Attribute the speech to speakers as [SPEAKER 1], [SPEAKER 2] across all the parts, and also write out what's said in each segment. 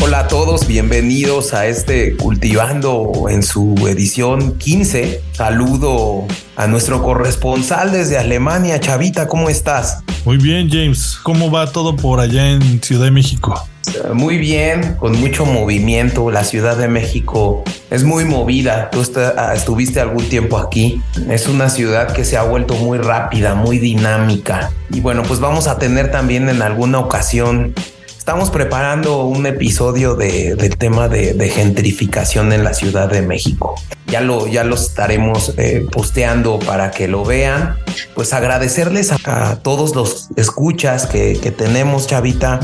[SPEAKER 1] Hola a todos, bienvenidos a este Cultivando en su edición 15. Saludo a nuestro corresponsal desde Alemania. Chavita, ¿cómo estás?
[SPEAKER 2] Muy bien, James. ¿Cómo va todo por allá en Ciudad de México?
[SPEAKER 1] Muy bien, con mucho movimiento. La Ciudad de México es muy movida. Tú estuviste algún tiempo aquí. Es una ciudad que se ha vuelto muy rápida, muy dinámica. Y bueno, pues vamos a tener también en alguna ocasión. Estamos preparando un episodio del tema de gentrificación en la Ciudad de México. Ya lo estaremos posteando para que lo vean. Pues agradecerles a todos los escuchas que tenemos, Chavita.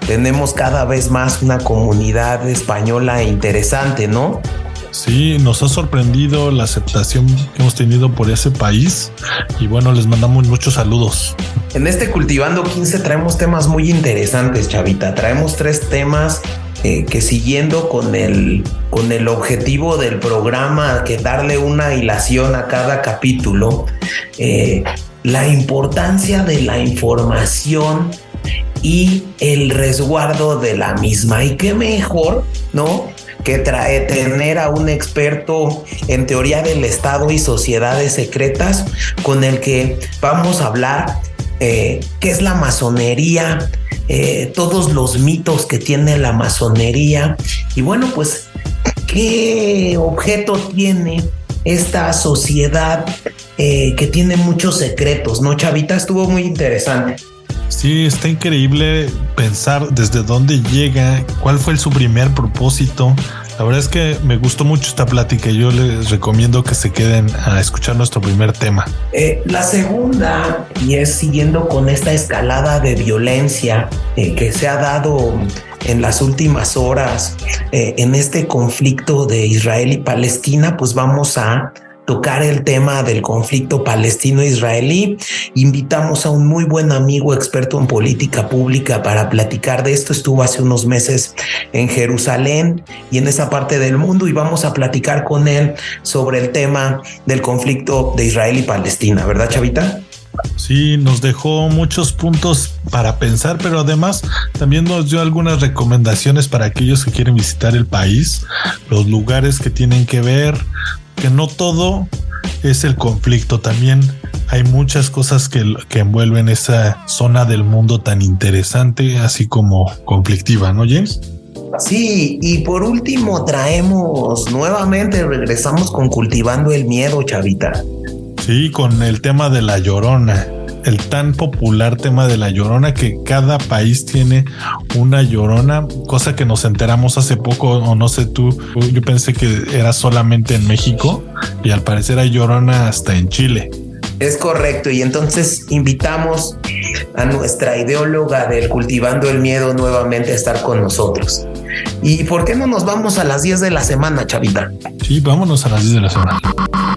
[SPEAKER 1] Tenemos cada vez más una comunidad española interesante, ¿no?
[SPEAKER 2] Sí, nos ha sorprendido la aceptación que hemos tenido por ese país y bueno, les mandamos muchos saludos.
[SPEAKER 1] En este Cultivando 15 traemos temas muy interesantes, Chavita. Traemos 3 temas que siguiendo con el objetivo del programa, que darle una hilación a cada capítulo, la importancia de la información y el resguardo de la misma. Y qué mejor, ¿no?, que tener a un experto en teoría del Estado y sociedades secretas con el que vamos a hablar qué es la masonería, todos los mitos que tiene la masonería y bueno, pues qué objeto tiene esta sociedad que tiene muchos secretos, ¿no, Chavita? Estuvo muy interesante.
[SPEAKER 2] Sí, está increíble pensar desde dónde llega, cuál fue su primer propósito. La verdad es que me gustó mucho esta plática y yo les recomiendo que se queden a escuchar nuestro primer tema.
[SPEAKER 1] La segunda, y es siguiendo con esta escalada de violencia que se ha dado en las últimas horas en este conflicto de Israel y Palestina, pues vamos a tocar el tema del conflicto palestino-israelí. Invitamos a un muy buen amigo experto en política pública para platicar de esto. Estuvo hace unos meses en Jerusalén y en esa parte del mundo y vamos a platicar con él sobre el tema del conflicto de Israel y Palestina, ¿verdad, Chavita?
[SPEAKER 2] Sí, nos dejó muchos puntos para pensar, pero además también nos dio algunas recomendaciones para aquellos que quieren visitar el país, los lugares que tienen que ver, que no todo es el conflicto, también hay muchas cosas que envuelven esa zona del mundo tan interesante, así como conflictiva, ¿no, James?
[SPEAKER 1] Sí, y por último regresamos con Cultivando el Miedo, Chavita.
[SPEAKER 2] Sí, con el tema de La Llorona, el tan popular tema de La Llorona, que cada país tiene una Llorona, cosa que nos enteramos hace poco, o no sé tú, yo pensé que era solamente en México y al parecer hay Llorona hasta en Chile.
[SPEAKER 1] Es correcto, y entonces invitamos a nuestra ideóloga del Cultivando el Miedo nuevamente a estar con nosotros. ¿Y por qué no nos vamos a las 10 de la semana, Chavita?
[SPEAKER 2] Sí, vámonos a las 10 de la semana.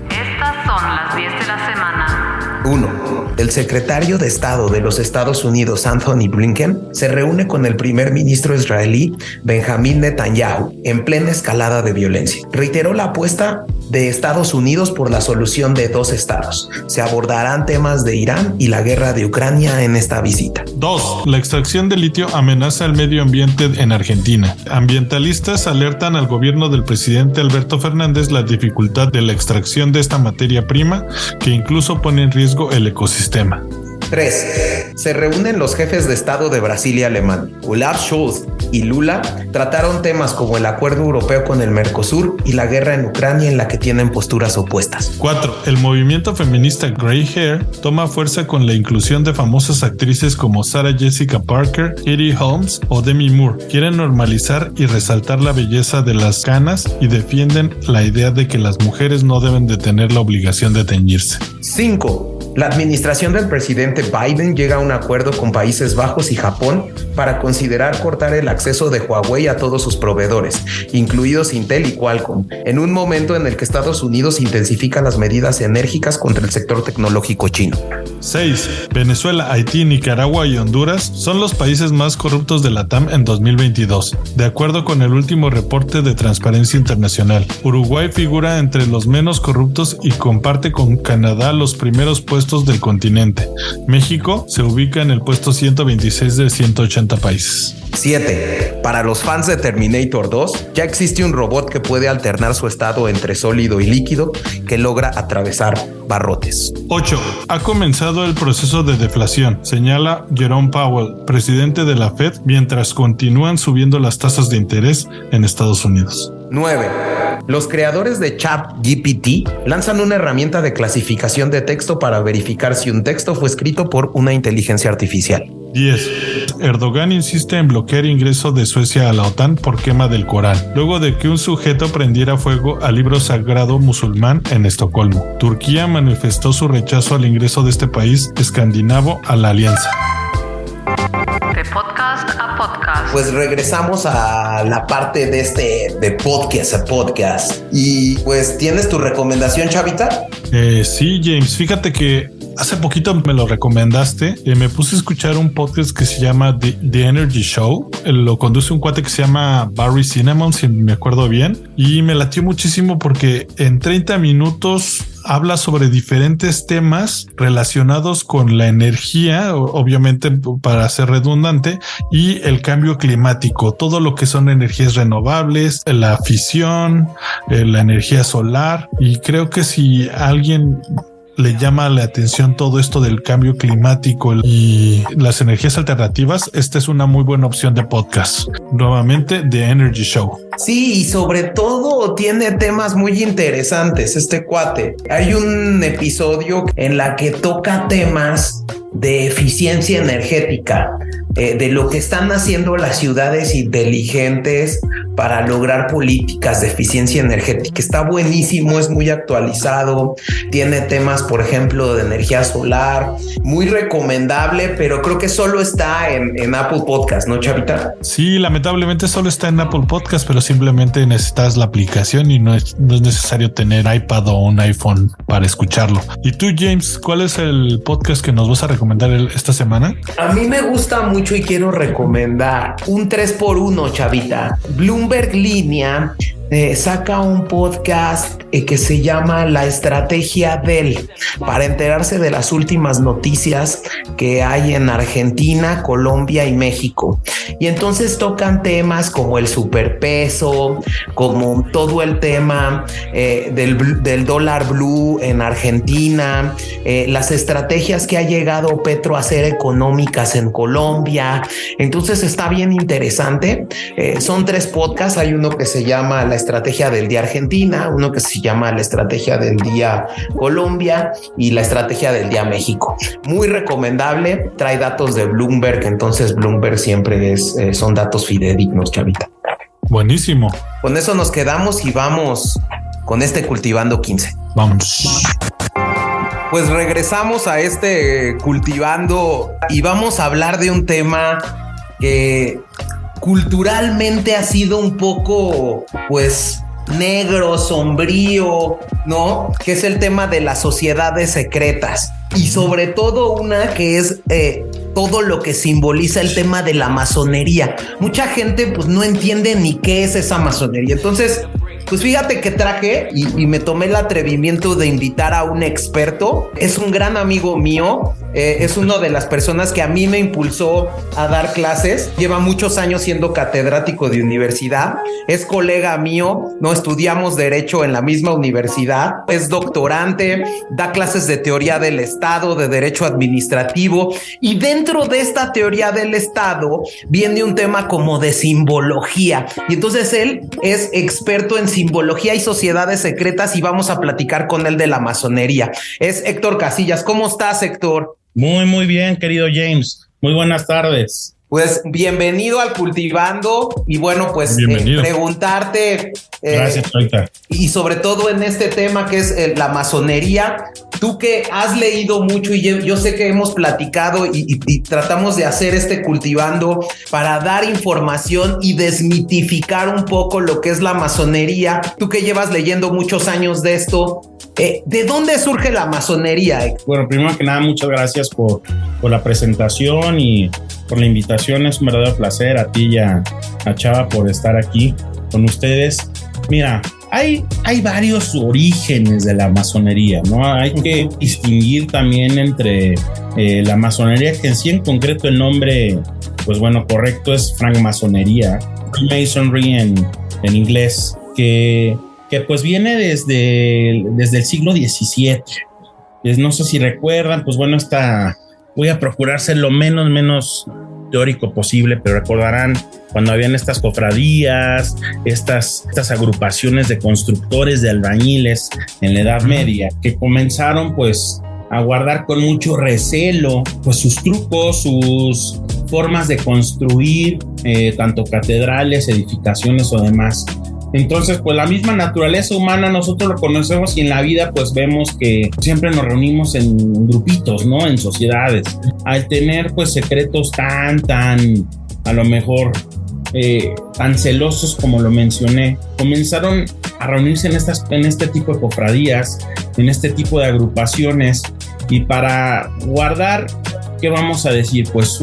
[SPEAKER 3] Estas son las 10 de la semana.
[SPEAKER 1] 1. El secretario de Estado de los Estados Unidos, Anthony Blinken, se reúne con el primer ministro israelí, Benjamín Netanyahu, en plena escalada de violencia. Reiteró la apuesta de Estados Unidos por la solución de 2 estados. Se abordarán temas de Irán y la guerra de Ucrania en esta visita.
[SPEAKER 2] 2. La extracción de litio amenaza el medio ambiente en Argentina. Ambientalistas alertan al gobierno del presidente Alberto Fernández la dificultad de la extracción de esta materia prima, que incluso pone en riesgo el ecosistema.
[SPEAKER 1] 3. Se reúnen los jefes de Estado de Brasil y Alemania. Olaf Scholz y Lula trataron temas como el acuerdo europeo con el Mercosur y la guerra en Ucrania, en la que tienen posturas opuestas.
[SPEAKER 2] 4. El movimiento feminista Grey Hair toma fuerza con la inclusión de famosas actrices como Sarah Jessica Parker, Katie Holmes o Demi Moore. Quieren normalizar y resaltar la belleza de las canas y defienden la idea de que las mujeres no deben de tener la obligación de teñirse.
[SPEAKER 1] 5. La administración del presidente Biden llega a un acuerdo con Países Bajos y Japón para considerar cortar el acceso de Huawei a todos sus proveedores, incluidos Intel y Qualcomm, en un momento en el que Estados Unidos intensifica las medidas enérgicas contra el sector tecnológico chino.
[SPEAKER 2] 6. Venezuela, Haití, Nicaragua y Honduras son los países más corruptos de la TAM en 2022, de acuerdo con el último reporte de Transparencia Internacional. Uruguay figura entre los menos corruptos y comparte con Canadá los primeros puestos puestos del continente. México se ubica en el puesto 126 de 180 países.
[SPEAKER 1] 7. Para los fans de Terminator 2, ya existe un robot que puede alternar su estado entre sólido y líquido que logra atravesar barrotes.
[SPEAKER 2] 8. Ha comenzado el proceso de deflación, señala Jerome Powell, presidente de la Fed, mientras continúan subiendo las tasas de interés en Estados Unidos.
[SPEAKER 1] 9. Los creadores de ChatGPT lanzan una herramienta de clasificación de texto para verificar si un texto fue escrito por una inteligencia artificial.
[SPEAKER 2] 10. Erdogan insiste en bloquear ingreso de Suecia a la OTAN por quema del Corán, luego de que un sujeto prendiera fuego al libro sagrado musulmán en Estocolmo. Turquía manifestó su rechazo al ingreso de este país escandinavo a la alianza.
[SPEAKER 3] De podcast a podcast.
[SPEAKER 1] Pues regresamos a la parte de podcast a podcast. Y pues, ¿tienes tu recomendación, Chavita?
[SPEAKER 2] Sí, James, fíjate que hace poquito me lo recomendaste. Me puse a escuchar un podcast que se llama The Energy Show. Lo conduce un cuate que se llama Barry Cinnamon, si me acuerdo bien. Y me latió muchísimo porque en 30 minutos habla sobre diferentes temas relacionados con la energía, obviamente para ser redundante, y el cambio climático, todo lo que son energías renovables, la fisión, la energía solar. Y creo que si alguien le llama la atención todo esto del cambio climático y las energías alternativas, esta es una muy buena opción de podcast. Nuevamente, The Energy Show.
[SPEAKER 1] Sí, y sobre todo tiene temas muy interesantes este cuate. Hay un episodio en la que toca temas de eficiencia energética, de lo que están haciendo las ciudades inteligentes para lograr políticas de eficiencia energética. Está buenísimo, es muy actualizado, tiene temas, por ejemplo, de energía solar, muy recomendable, pero creo que solo está en Apple Podcast, ¿no, Chavita?
[SPEAKER 2] Sí, lamentablemente solo está en Apple Podcast, pero simplemente necesitas la aplicación y no es necesario tener iPad o un iPhone para escucharlo. Y tú, James, ¿cuál es el podcast que nos vas a recomendar esta semana?
[SPEAKER 1] A mí me gusta mucho y quiero recomendar un 3x1, Chavita. Bloomberg Línea saca un podcast que se llama La Estrategia del, para enterarse de las últimas noticias que hay en Argentina, Colombia y México. Y entonces tocan temas como el superpeso, como todo el tema del dólar blue en Argentina, las estrategias que ha llegado Petro a hacer económicas en Colombia. Entonces está bien interesante. Son 3 podcasts. Hay uno que se llama La Estrategia del Día Argentina, uno que se llama La Estrategia del Día Colombia y La Estrategia del Día México. Muy recomendable, trae datos de Bloomberg, entonces Bloomberg siempre son datos fidedignos, Chavita.
[SPEAKER 2] Buenísimo.
[SPEAKER 1] Con eso nos quedamos y vamos con este Cultivando 15.
[SPEAKER 2] Vamos.
[SPEAKER 1] Pues regresamos a este Cultivando y vamos a hablar de un tema que culturalmente ha sido un poco, pues, negro, sombrío, ¿no? Que es el tema de las sociedades secretas. Y sobre todo una que es todo lo que simboliza el tema de la masonería. Mucha gente pues no entiende ni qué es esa masonería. Entonces, pues fíjate que traje y me tomé el atrevimiento de invitar a un experto. Es un gran amigo mío. Es una de las personas que a mí me impulsó a dar clases. Lleva muchos años siendo catedrático de universidad. Es colega mío. No estudiamos derecho en la misma universidad. Es doctorante. Da clases de teoría del Estado, de derecho administrativo. Y dentro de esta teoría del Estado viene un tema como de simbología. Y entonces él es experto en simbología y sociedades secretas y vamos a platicar con él de la masonería. Es Héctor Casillas. ¿Cómo estás, Héctor?
[SPEAKER 4] Muy bien, querido James. Muy buenas tardes.
[SPEAKER 1] Pues bienvenido al Cultivando y bueno, pues preguntarte
[SPEAKER 4] gracias, Toita.
[SPEAKER 1] Y sobre todo en este tema que es la masonería, tú que has leído mucho y yo sé que hemos platicado y tratamos de hacer este Cultivando para dar información y desmitificar un poco lo que es la masonería. Tú que llevas leyendo muchos años de esto, ¿de dónde surge la masonería?
[SPEAKER 4] Bueno, primero que nada, muchas gracias por la presentación y por la invitación. Es un verdadero placer a ti y a Chava por estar aquí con ustedes. Mira, hay varios orígenes de la masonería, ¿no? Hay que distinguir también entre la masonería, que en sí en concreto el nombre, pues bueno, correcto es francmasonería, Masonry en inglés, que pues viene desde el siglo XVII. No sé si recuerdan, pues bueno, voy a procurar ser lo menos teórico posible, pero recordarán cuando habían estas cofradías, estas agrupaciones de constructores, de albañiles en la Edad Media, que comenzaron pues a guardar con mucho recelo pues sus trucos, sus formas de construir tanto catedrales, edificaciones o demás. Entonces, pues la misma naturaleza humana nosotros lo conocemos y en la vida pues vemos que siempre nos reunimos en grupitos, ¿no? En sociedades. Al tener pues secretos tan a lo mejor tan celosos como lo mencioné, comenzaron a reunirse en este tipo de cofradías, en este tipo de agrupaciones, y para guardar, ¿qué vamos a decir? Pues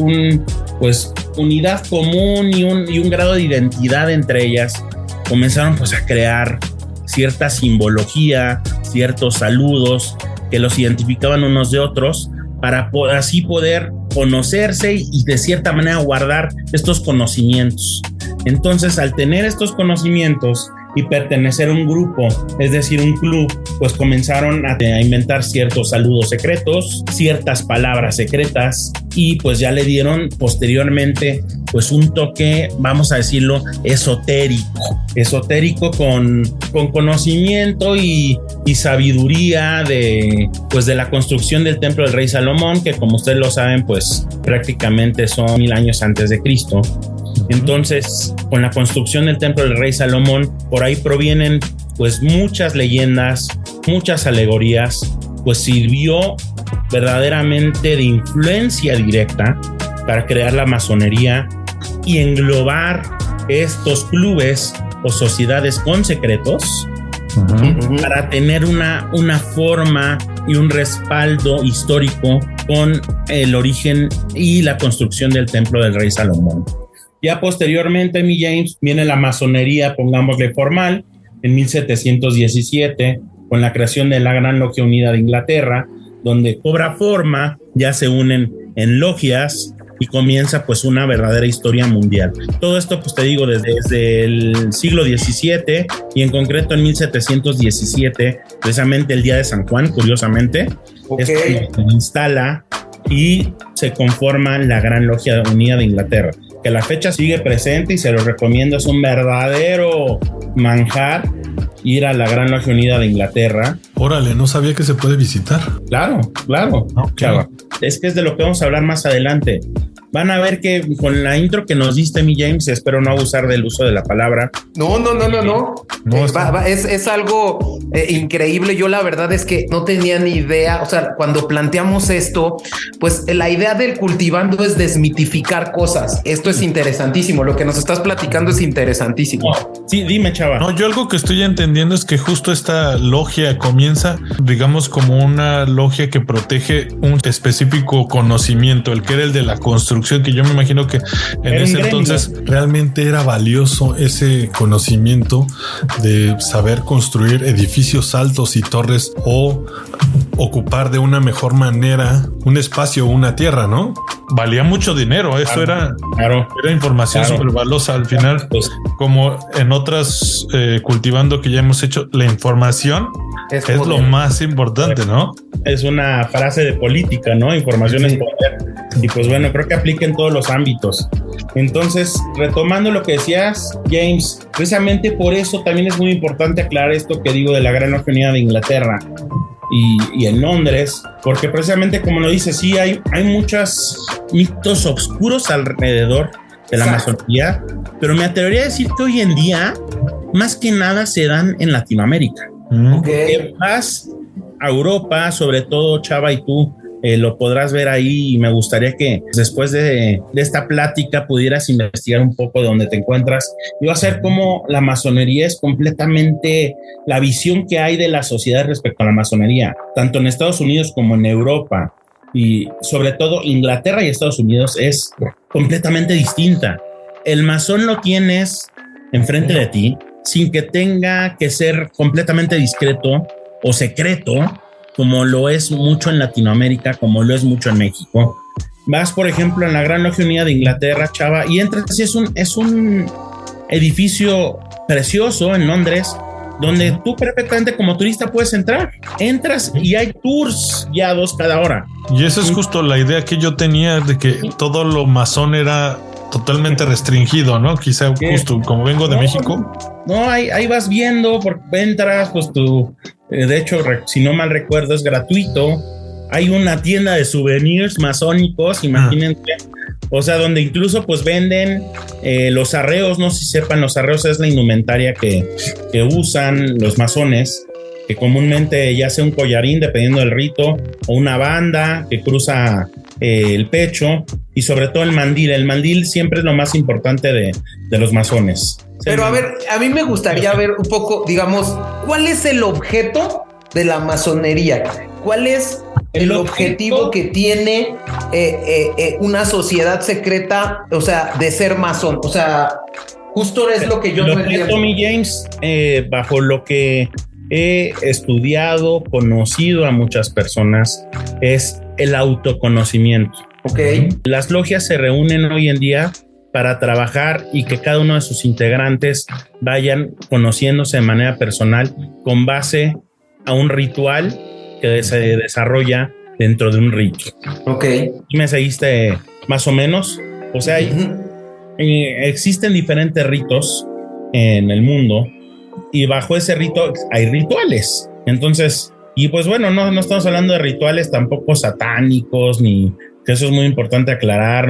[SPEAKER 4] unidad común y un grado de identidad entre ellas. Comenzaron pues a crear cierta simbología, ciertos saludos que los identificaban unos de otros para así poder conocerse y de cierta manera guardar estos conocimientos. Entonces, al tener estos conocimientos y pertenecer a un grupo, es decir, un club, pues comenzaron a inventar ciertos saludos secretos, ciertas palabras secretas, y pues ya le dieron posteriormente pues un toque, vamos a decirlo, esotérico con conocimiento y sabiduría de la construcción del templo del rey Salomón, que como ustedes lo saben, pues prácticamente son 1000 años antes de Cristo. Entonces, con la construcción del templo del rey Salomón, por ahí provienen pues muchas leyendas, muchas alegorías, pues sirvió verdaderamente de influencia directa para crear la masonería y englobar estos clubes o sociedades con secretos para tener una forma y un respaldo histórico con el origen y la construcción del templo del rey Salomón. Ya posteriormente, mi James, viene la masonería, pongámosle formal, en 1717, con la creación de la Gran Logia Unida de Inglaterra, donde cobra forma, ya se unen en logias y comienza pues una verdadera historia mundial. Todo esto, pues te digo, desde el siglo XVII y en concreto en 1717, precisamente el día de San Juan, curiosamente, es cuando se instala y se conforma la Gran Logia Unida de Inglaterra, que la fecha sigue presente y se lo recomiendo. Es un verdadero manjar ir a la Gran Logia Unida de Inglaterra.
[SPEAKER 2] Órale, no sabía que se puede visitar.
[SPEAKER 4] Claro.
[SPEAKER 2] Okay.
[SPEAKER 4] Chava. Es que es de lo que vamos a hablar más adelante. Van a ver que con la intro que nos diste, mi James, espero no abusar del uso de la palabra.
[SPEAKER 1] No. Es algo increíble. Yo la verdad es que no tenía ni idea. O sea, cuando planteamos esto, pues la idea del cultivando es desmitificar cosas. Esto es interesantísimo. Lo que nos estás platicando es interesantísimo.
[SPEAKER 4] Sí, dime, chava.
[SPEAKER 2] No, yo algo que estoy entendiendo es que justo esta logia comienza, digamos, como una logia que protege un específico conocimiento, el que era el de la construcción, que yo me imagino que en ese entonces realmente era valioso ese conocimiento de saber construir edificios altos y torres o ocupar de una mejor manera un espacio o una tierra, ¿no? Valía mucho dinero. Eso era información súper valiosa al final, pues, como en otras cultivando que ya hemos hecho. La información es lo más importante, ¿no?
[SPEAKER 4] Es una frase de política, ¿no? Información es poder. Y pues bueno, creo que aplica en todos los ámbitos. Entonces, retomando lo que decías, James, precisamente por eso también es muy importante aclarar esto que digo de la Gran Logia Unida de Inglaterra y en Londres, porque precisamente como lo dices, sí hay muchos mitos oscuros alrededor de la masonería, pero me atrevería a decir que hoy en día más que nada se dan en Latinoamérica. Que vas a Europa, sobre todo, Chava, y tú lo podrás ver ahí, y me gustaría que después de esta plática pudieras investigar un poco de dónde te encuentras y va a ser cómo la masonería es completamente la visión que hay de la sociedad respecto a la masonería, tanto en Estados Unidos como en Europa, y sobre todo Inglaterra y Estados Unidos es completamente distinta. El masón lo tienes enfrente de ti sin que tenga que ser completamente discreto o secreto, como lo es mucho en Latinoamérica, como lo es mucho en México. Vas, por ejemplo, en la Gran Logia Unida de Inglaterra, Chava, y entras y es un edificio precioso en Londres, donde tú perfectamente como turista puedes entrar. Entras y hay tours guiados cada hora.
[SPEAKER 2] Y esa es justo la idea que yo tenía de que todo lo masón era totalmente restringido, ¿no? Quizá justo como vengo de México.
[SPEAKER 4] No, ahí vas viendo, porque entras, pues tú, de hecho, si no mal recuerdo, es gratuito. Hay una tienda de souvenirs masónicos, imagínense. O sea, donde incluso pues venden los arreos, no sé si sepan, los arreos es la indumentaria que usan los masones, que comúnmente ya sea un collarín, dependiendo del rito, o una banda que cruza el pecho, y sobre todo el mandil. El mandil siempre es lo más importante de los masones.
[SPEAKER 1] Pero a ver, a mí me gustaría ver un poco, digamos, ¿cuál es el objeto de la masonería? ¿Cuál es el objetivo que tiene una sociedad secreta, o sea, de ser masón? O sea, justo es lo que yo no entiendo.
[SPEAKER 4] Tommy James, bajo lo que he estudiado, conocido a muchas personas, es el autoconocimiento.
[SPEAKER 1] Ok.
[SPEAKER 4] Las logias se reúnen hoy en día para trabajar y que cada uno de sus integrantes vayan conociéndose de manera personal con base a un ritual que se desarrolla dentro de un rito.
[SPEAKER 1] Ok.
[SPEAKER 4] ¿Y me seguiste más o menos? O sea, existen diferentes ritos en el mundo y bajo ese rito hay rituales. Entonces, y pues bueno, no estamos hablando de rituales tampoco satánicos, ni que eso es muy importante aclarar,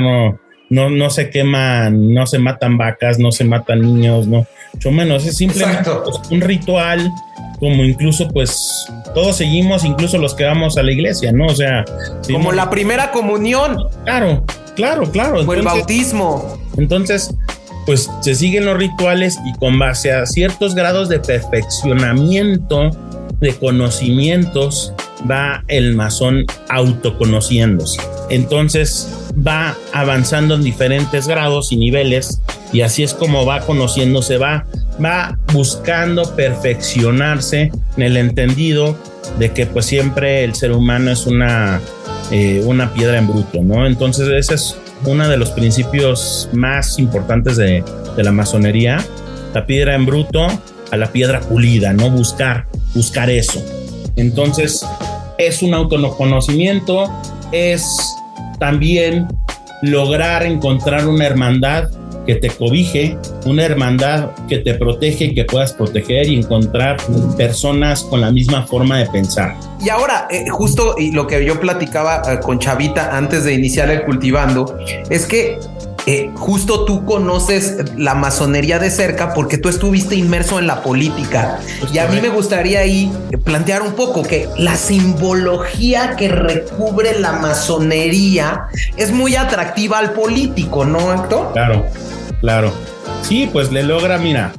[SPEAKER 4] no se queman, no se matan vacas, no se matan niños, no, mucho menos, es simplemente pues, un ritual, como incluso pues todos seguimos, incluso los que vamos a la iglesia, ¿no? O sea,
[SPEAKER 1] como la primera comunión.
[SPEAKER 4] Claro.
[SPEAKER 1] O el bautismo.
[SPEAKER 4] Entonces, pues se siguen los rituales y con base a ciertos grados de perfeccionamiento de conocimientos va el masón autoconociéndose. Entonces va avanzando en diferentes grados y niveles y así es como va conociéndose, va buscando perfeccionarse en el entendido de que pues siempre el ser humano es una piedra en bruto, ¿no? Entonces ese es uno de los principios más importantes de la masonería, la piedra en bruto a la piedra pulida, ¿no? Buscar eso. Entonces es un autoconocimiento, es también lograr encontrar una hermandad que te cobije, una hermandad que te protege y que puedas proteger y encontrar personas con la misma forma de pensar.
[SPEAKER 1] Y ahora, justo y lo que yo platicaba con Chavita antes de iniciar el Cultivando, es que justo tú conoces la masonería de cerca porque tú estuviste inmerso en la política. Pues y a mí me gustaría ahí plantear un poco que la simbología que recubre la masonería es muy atractiva al político, ¿no, Héctor?
[SPEAKER 4] Claro. Sí, pues le logra, mira,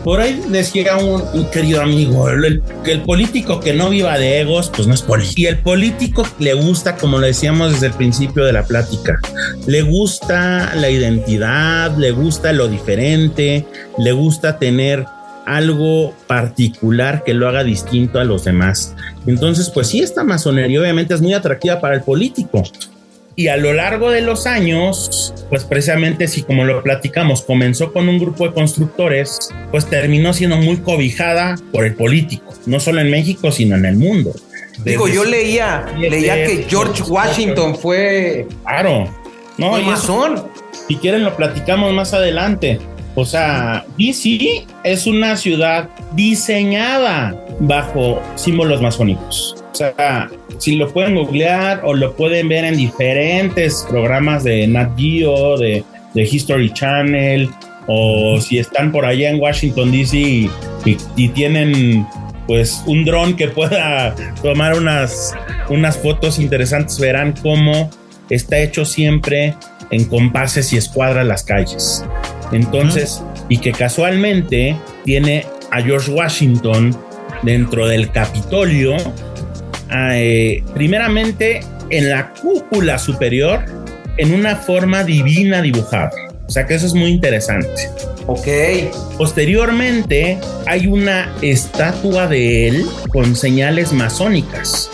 [SPEAKER 4] por ahí decía un querido amigo, el político que no viva de egos, pues no es político. Y el político le gusta, como lo decíamos desde el principio de la plática, le gusta la identidad, le gusta lo diferente, le gusta tener algo particular que lo haga distinto a los demás. Entonces, pues sí, esta masonería obviamente es muy atractiva para el político. Y a lo largo de los años, pues precisamente si como lo platicamos, comenzó con un grupo de constructores, pues terminó siendo muy cobijada por el político, no solo en México, sino en el mundo.
[SPEAKER 1] Digo, yo leía que George Washington fue...
[SPEAKER 4] Claro. No,
[SPEAKER 1] fue masón.
[SPEAKER 4] Si quieren lo platicamos más adelante. O sea, DC es una ciudad diseñada bajo símbolos masónicos. O sea, si lo pueden googlear o lo pueden ver en diferentes programas de Nat Geo, de History Channel, o si están por allá en Washington DC y tienen pues un dron que pueda tomar unas fotos interesantes, verán cómo está hecho siempre en compases y escuadras las calles. Entonces, y que casualmente tiene a George Washington dentro del Capitolio, primeramente en la cúpula superior, en una forma divina dibujada. O sea que eso es muy interesante.
[SPEAKER 1] Ok.
[SPEAKER 4] Posteriormente hay una estatua de él con señales masónicas.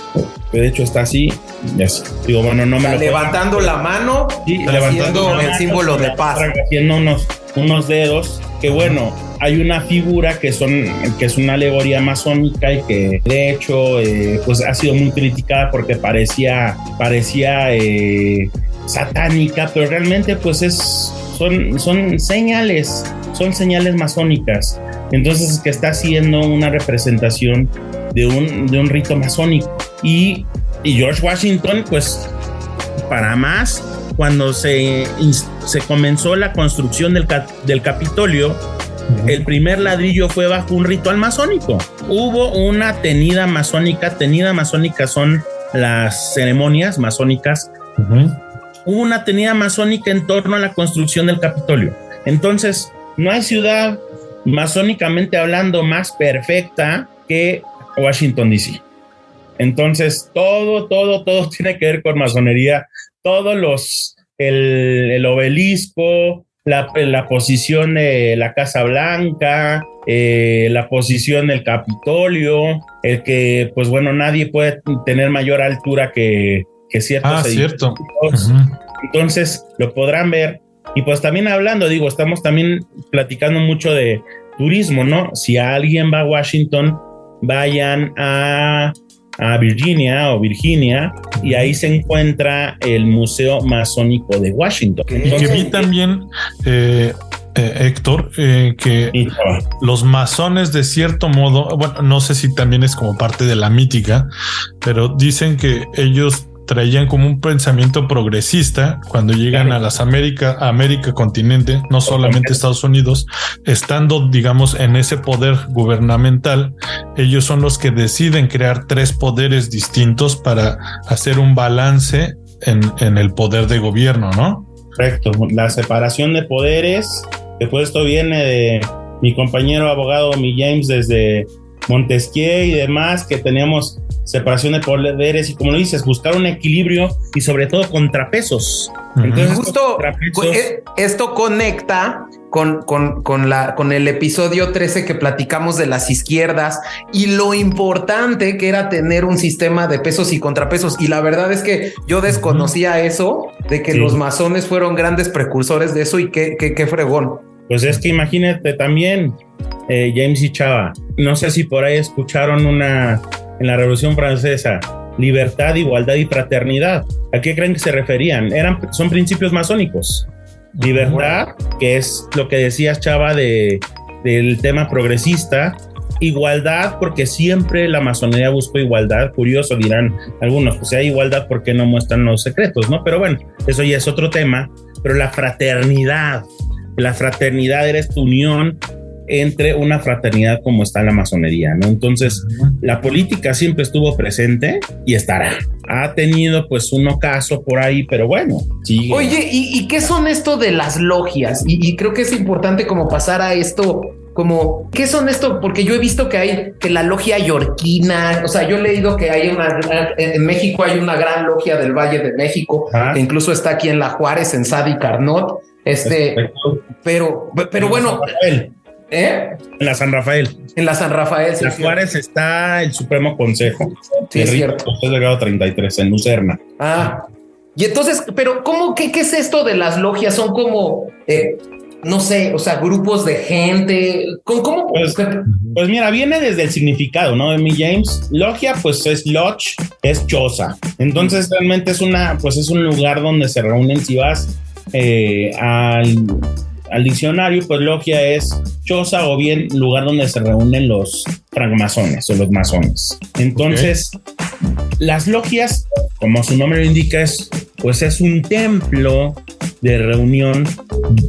[SPEAKER 4] Que de hecho está así. Digo, bueno, no me lo
[SPEAKER 1] levantando la mano,
[SPEAKER 4] sí,
[SPEAKER 1] levantando el símbolo de paz.
[SPEAKER 4] Haciendo unos dedos. Que bueno, hay una figura que es una alegoría masónica y que de hecho pues ha sido muy criticada porque parecía satánica, pero realmente pues son señales masónicas. Entonces que está haciendo una representación de un rito masónico. Y George Washington, pues para más, cuando se comenzó la construcción del Capitolio, el primer ladrillo fue bajo un ritual masónico. Hubo una tenida masónica. Tenida masónica son las ceremonias masónicas. Hubo una tenida masónica en torno a la construcción del Capitolio. Entonces, no hay ciudad masónicamente hablando más perfecta que Washington DC. Entonces, todo tiene que ver con masonería. El obelisco, la posición de la Casa Blanca, la posición del Capitolio, el que, pues bueno, nadie puede tener mayor altura que ciertos edificios. Entonces, lo podrán ver. Y pues también hablando, estamos también platicando mucho de turismo, ¿no? Si alguien va a Washington, vayan a Virginia y ahí se encuentra el Museo Masónico de Washington.
[SPEAKER 2] Entonces, que vi también, Héctor, que los masones de cierto modo, bueno, no sé si también es como parte de la mítica, pero dicen que ellos traían como un pensamiento progresista cuando llegan a las América continente, no solamente Estados Unidos, estando, digamos, en ese poder gubernamental. Ellos son los que deciden crear 3 poderes distintos para hacer un balance en el poder de gobierno, ¿no?
[SPEAKER 4] Correcto, la separación de poderes, después esto viene de mi compañero abogado mi James desde Montesquieu y demás, que teníamos separación de poderes y, como lo dices, buscar un equilibrio y sobre todo contrapesos.
[SPEAKER 1] Entonces, justo esto conecta con el episodio 13 que platicamos de las izquierdas y lo importante que era tener un sistema de pesos y contrapesos. Y la verdad es que yo desconocía eso, de que los masones fueron grandes precursores de eso, y qué fregón.
[SPEAKER 4] Pues es que imagínate también, James y Chava, no sé si por ahí escucharon en la Revolución Francesa, libertad, igualdad y fraternidad. ¿A qué creen que se referían? Son principios masónicos. Libertad, que es lo que decías, Chava, del tema progresista. Igualdad, porque siempre la masonería buscó igualdad. Curioso, dirán algunos, pues si hay igualdad, ¿por qué no muestran los secretos, no? Pero bueno, eso ya es otro tema. Pero la fraternidad era esta unión entre una fraternidad como está la masonería, ¿no? Entonces, la política siempre estuvo presente y estará. Ha tenido pues un ocaso por ahí, pero bueno, sigue.
[SPEAKER 1] Oye, ¿y qué son esto de las logias? Y creo que es importante como pasar a esto, como, ¿qué son esto? Porque yo he visto que la logia yorquina, o sea, yo he leído que en México hay una gran logia del Valle de México, que incluso está aquí en La Juárez, en Sadi Carnot, pero bueno...
[SPEAKER 4] En la San Rafael.
[SPEAKER 1] En la San Rafael.
[SPEAKER 4] En Juárez está el Supremo Consejo.
[SPEAKER 1] Sí, es cierto.
[SPEAKER 4] Es del grado 33, en Lucerna.
[SPEAKER 1] Y entonces, pero ¿qué es esto de las logias? Son como, no sé, o sea, grupos de gente. ¿Cómo?
[SPEAKER 4] Pues mira, viene desde el significado, ¿no? De mi James. Logia, pues es lodge, es choza. Entonces, realmente es un lugar donde se reúnen. Si vas al diccionario, pues logia es choza o bien lugar donde se reúnen los francmasones o los masones. Entonces, las logias, como su nombre lo indica, es un templo de reunión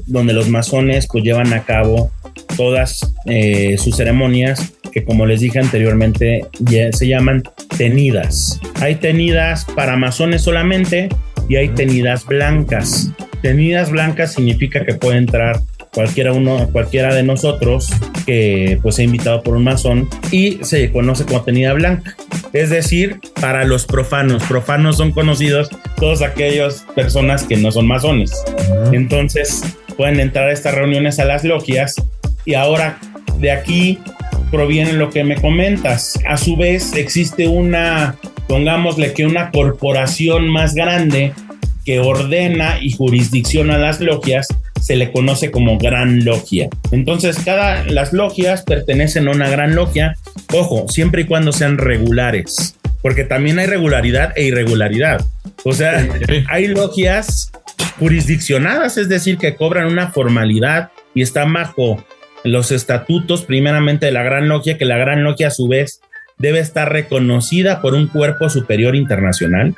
[SPEAKER 4] donde los masones pues llevan a cabo todas sus ceremonias, que como les dije anteriormente se llaman tenidas. Hay tenidas para masones solamente y hay tenidas blancas. Tenidas blancas significa que puede entrar cualquiera de nosotros que pues sea invitado por un masón, y se conoce como tenida blanca. Es decir, para los profanos son conocidos todas aquellas personas que no son masones. Entonces, pueden entrar a estas reuniones a las logias, y ahora de aquí proviene lo que me comentas. A su vez existe pongámosle que una corporación más grande que ordena y jurisdicciona las logias, se le conoce como Gran Logia. Entonces las logias pertenecen a una gran logia, ojo, siempre y cuando sean regulares, porque también hay regularidad e irregularidad. O sea, hay logias jurisdiccionadas, es decir, que cobran una formalidad y están bajo los estatutos primeramente de la Gran Logia, que la Gran Logia a su vez debe estar reconocida por un cuerpo superior internacional,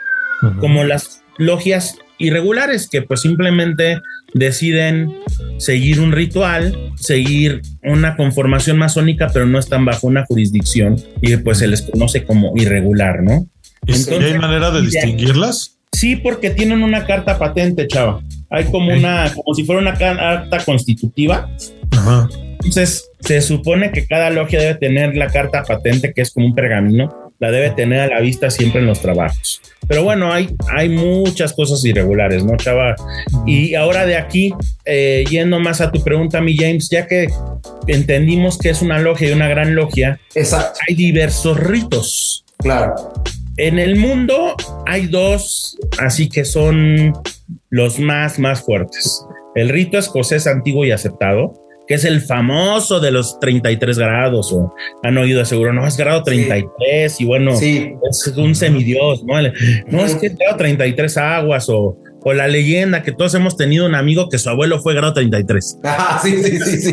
[SPEAKER 4] como las logias irregulares, que pues simplemente deciden seguir un ritual, seguir una conformación masónica, pero no están bajo una jurisdicción y pues se les conoce como irregular, ¿no?
[SPEAKER 2] Entonces, ¿hay manera de distinguirlas?
[SPEAKER 4] Sí, porque tienen una carta patente, chava. Hay como como si fuera una carta constitutiva.
[SPEAKER 2] Ajá.
[SPEAKER 4] Entonces, se supone que cada logia debe tener la carta patente, que es como un pergamino, la debe tener a la vista siempre en los trabajos. Pero bueno, hay muchas cosas irregulares, ¿no, chava? Y ahora de aquí, yendo más a tu pregunta, mi James, ya que entendimos que es una logia y una gran logia,
[SPEAKER 1] exacto,
[SPEAKER 4] hay diversos ritos.
[SPEAKER 1] Claro.
[SPEAKER 4] En el mundo hay dos, así que son los más fuertes. El rito escocés antiguo y aceptado, que es el famoso de los 33 grados, o han oído seguro, no, es grado 33, sí. Y bueno, sí, es un semidios, ¿no? No, es que es grado 33 aguas, o la leyenda que todos hemos tenido un amigo que su abuelo fue grado 33.
[SPEAKER 1] Ah, sí.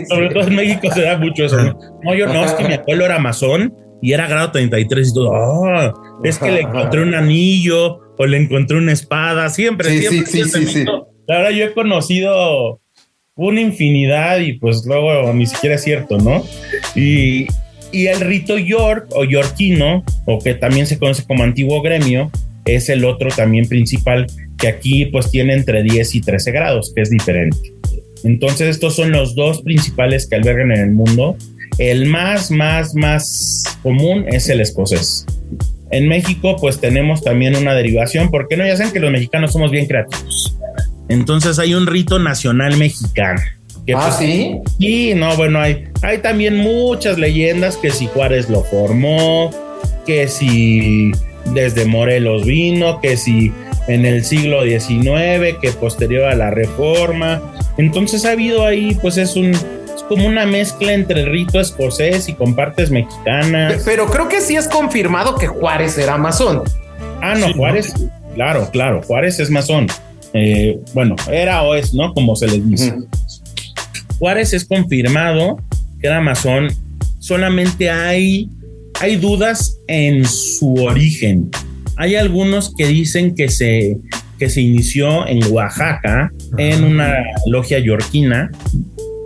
[SPEAKER 4] Sobre todo en México se da mucho eso, ¿no? No, yo no, es que mi abuelo era masón y era grado 33 y todo, es que le encontré un anillo o le encontré una espada, siempre. Sí. La verdad, yo he conocido una infinidad y pues luego ni siquiera es cierto, ¿no? Y el rito York o yorquino, o que también se conoce como antiguo gremio, es el otro también principal, que aquí pues tiene entre 10 y 13 grados, que es diferente. Entonces estos son los dos principales que albergan en el mundo. El más común es el escocés. En México pues tenemos también una derivación, porque no, ya saben que los mexicanos somos bien creativos. Entonces hay un rito nacional mexicano.
[SPEAKER 1] ¿Sí?
[SPEAKER 4] Sí, no, bueno, hay también muchas leyendas, que si Juárez lo formó, que si desde Morelos vino, que si en el siglo XIX, que posterior a la Reforma. Entonces ha habido ahí, pues es como una mezcla entre el rito escocés y con partes mexicanas.
[SPEAKER 1] Pero creo que sí es confirmado que Juárez era masón.
[SPEAKER 4] Ah, no, sí, Juárez, ¿no? Claro, Juárez es masón. Bueno, era o es, ¿no? Como se les dice. Juárez es confirmado que era masón. Solamente hay dudas en su origen. Hay algunos que dicen que se inició en Oaxaca, en una logia yorquina,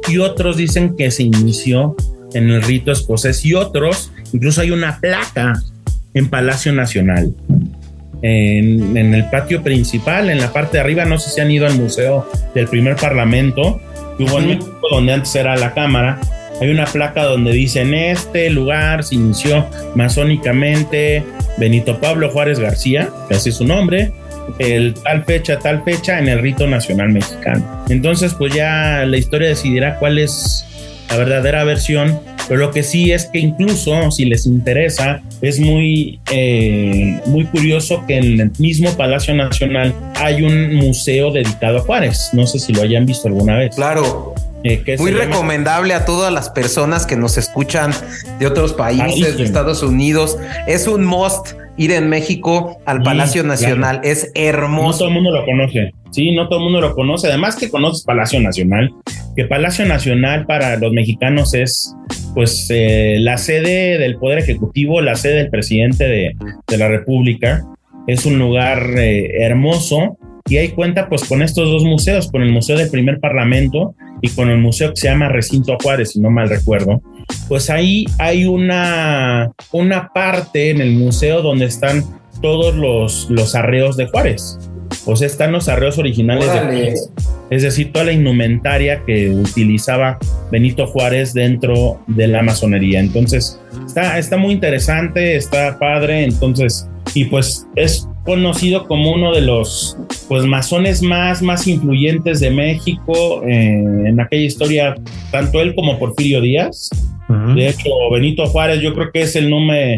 [SPEAKER 4] y otros dicen que se inició en el rito escocés, y otros, incluso hay una placa en Palacio Nacional. En el patio principal, en la parte de arriba, no sé si han ido al Museo del Primer Parlamento, que hubo en México, donde antes era la Cámara. Hay una placa donde dice: en este lugar se inició masónicamente Benito Pablo Juárez García, que así es su nombre, tal fecha, en el rito nacional mexicano. Entonces, pues ya la historia decidirá cuál es la verdadera versión, pero lo que sí es que incluso, si les interesa, es muy curioso que en el mismo Palacio Nacional hay un museo dedicado a Juárez. No sé si lo hayan visto alguna vez.
[SPEAKER 1] Claro. Muy recomendable a todas las personas que nos escuchan de otros países, de Estados Unidos. Es un must ir en México al Palacio Nacional. Claro. Es hermoso.
[SPEAKER 4] No todo el mundo lo conoce. Sí, no todo el mundo lo conoce. Además que conoces Palacio Nacional, que Palacio Nacional para los mexicanos es pues la sede del Poder Ejecutivo, la sede del presidente de la República. Es un lugar hermoso, y ahí cuenta pues con estos dos museos, con el Museo del Primer Parlamento y con el museo que se llama Recinto Juárez, si no mal recuerdo. Pues ahí hay una parte en el museo donde están todos los arreos de Juárez. O sea, están los arreos originales de Juárez, es decir, toda la indumentaria que utilizaba Benito Juárez dentro de la masonería. Entonces está muy interesante, está padre. Entonces, y pues es conocido como uno de los pues masones más influyentes de México en aquella historia, tanto él como Porfirio Díaz. De hecho, Benito Juárez, yo creo que es el nombre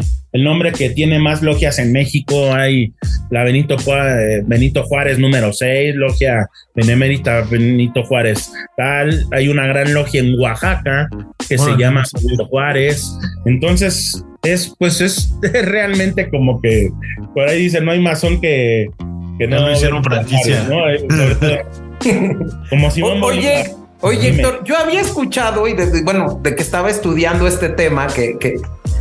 [SPEAKER 4] que tiene más logias en México. Hay la Benito Juárez número 6, logia Benemérita Benito Juárez tal. Hay una gran logia en Oaxaca que se llama Benito Juárez. Entonces, es realmente como que por ahí dicen, no hay masón que no hicieron franquicia, ¿no? Como si
[SPEAKER 1] Oye, Héctor, yo había escuchado, y de que estaba estudiando este tema, que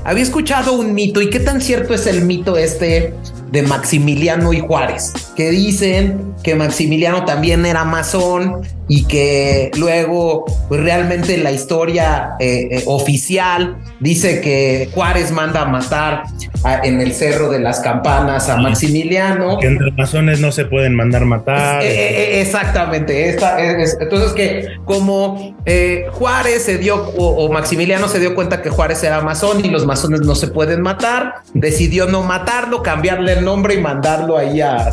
[SPEAKER 1] había escuchado un mito, y qué tan cierto es el mito de Maximiliano y Juárez, que dicen que Maximiliano también era masón y que luego pues realmente la historia oficial dice que Juárez manda a matar en el Cerro de las Campanas a Maximiliano.
[SPEAKER 4] Que entre masones no se pueden mandar matar.
[SPEAKER 1] Exactamente. Entonces que como Juárez se dio o Maximiliano se dio cuenta que Juárez era masón y los masones no se pueden matar, decidió no matarlo, cambiarle el nombre y mandarlo ahí a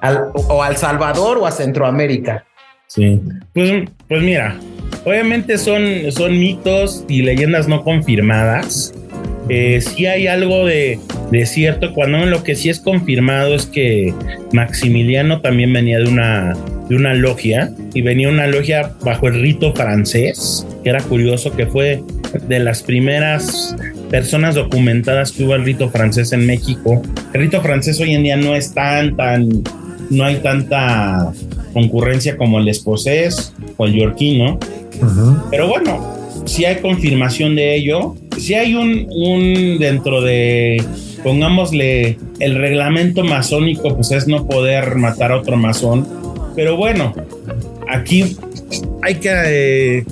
[SPEAKER 1] al Salvador o a Centroamérica.
[SPEAKER 4] Sí, pues mira, obviamente son mitos y leyendas no confirmadas. Sí hay algo de cierto, cuando lo que sí es confirmado es que Maximiliano también venía de una logia, y venía una logia bajo el rito francés, que era curioso, que fue de las primeras personas documentadas que hubo el rito francés en México. El rito francés hoy en día no es no hay tanta concurrencia como el escocés o el yorquino, pero bueno, sí hay confirmación de ello. Sí hay un dentro de, pongámosle, el reglamento masónico, pues es no poder matar a otro masón, pero bueno, aquí hay que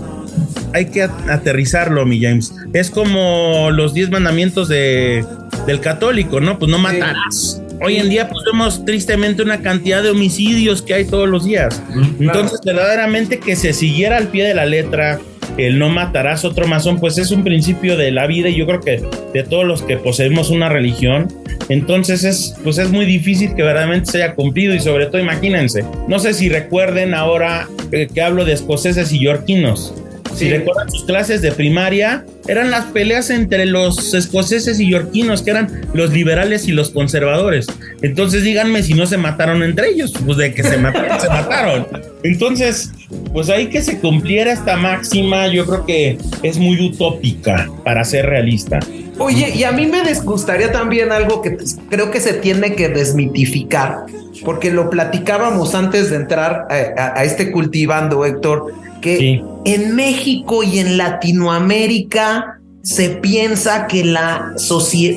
[SPEAKER 4] aterrizarlo, mi James. Es como los 10 mandamientos del católico, ¿no? Pues no matarás. Hoy en día pues vemos tristemente una cantidad de homicidios que hay todos los días. Entonces, verdaderamente que se siguiera al pie de la letra el no matarás a otro masón, pues es un principio de la vida, y yo creo que de todos los que poseemos una religión. Entonces es muy difícil que verdaderamente se haya cumplido, y sobre todo imagínense, no sé si recuerden ahora que hablo de escoceses y yorquinos. Si recuerdan sus clases de primaria, eran las peleas entre los escoceses y yorquinos, que eran los liberales y los conservadores. Entonces díganme si no se mataron entre ellos, pues de que se mataron, se mataron. Entonces, pues ahí que se cumpliera esta máxima, yo creo que es muy utópica para ser realista.
[SPEAKER 1] Oye, y a mí me gustaría también algo que creo que se tiene que desmitificar, porque lo platicábamos antes de entrar a este cultivando, Héctor, que en México y en Latinoamérica se piensa que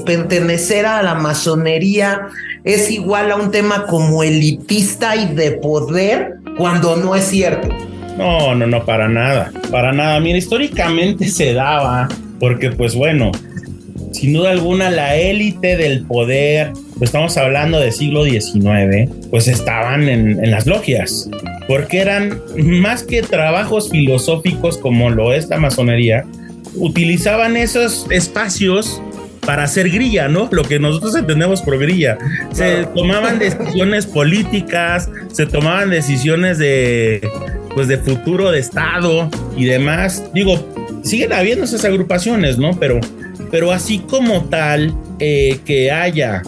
[SPEAKER 1] pertenecer a la masonería es igual a un tema como elitista y de poder, cuando no es cierto.
[SPEAKER 4] No, para nada. Mira, históricamente se daba, porque pues bueno, sin duda alguna la élite del poder, pues estamos hablando del siglo XIX, pues estaban en las logias, porque eran más que trabajos filosóficos como lo es la masonería, utilizaban esos espacios para hacer grilla, ¿no? Lo que nosotros entendemos por grilla. Se tomaban decisiones políticas, se tomaban decisiones de futuro de Estado y demás. Digo, siguen habiendo esas agrupaciones, ¿no? Pero así como tal, que haya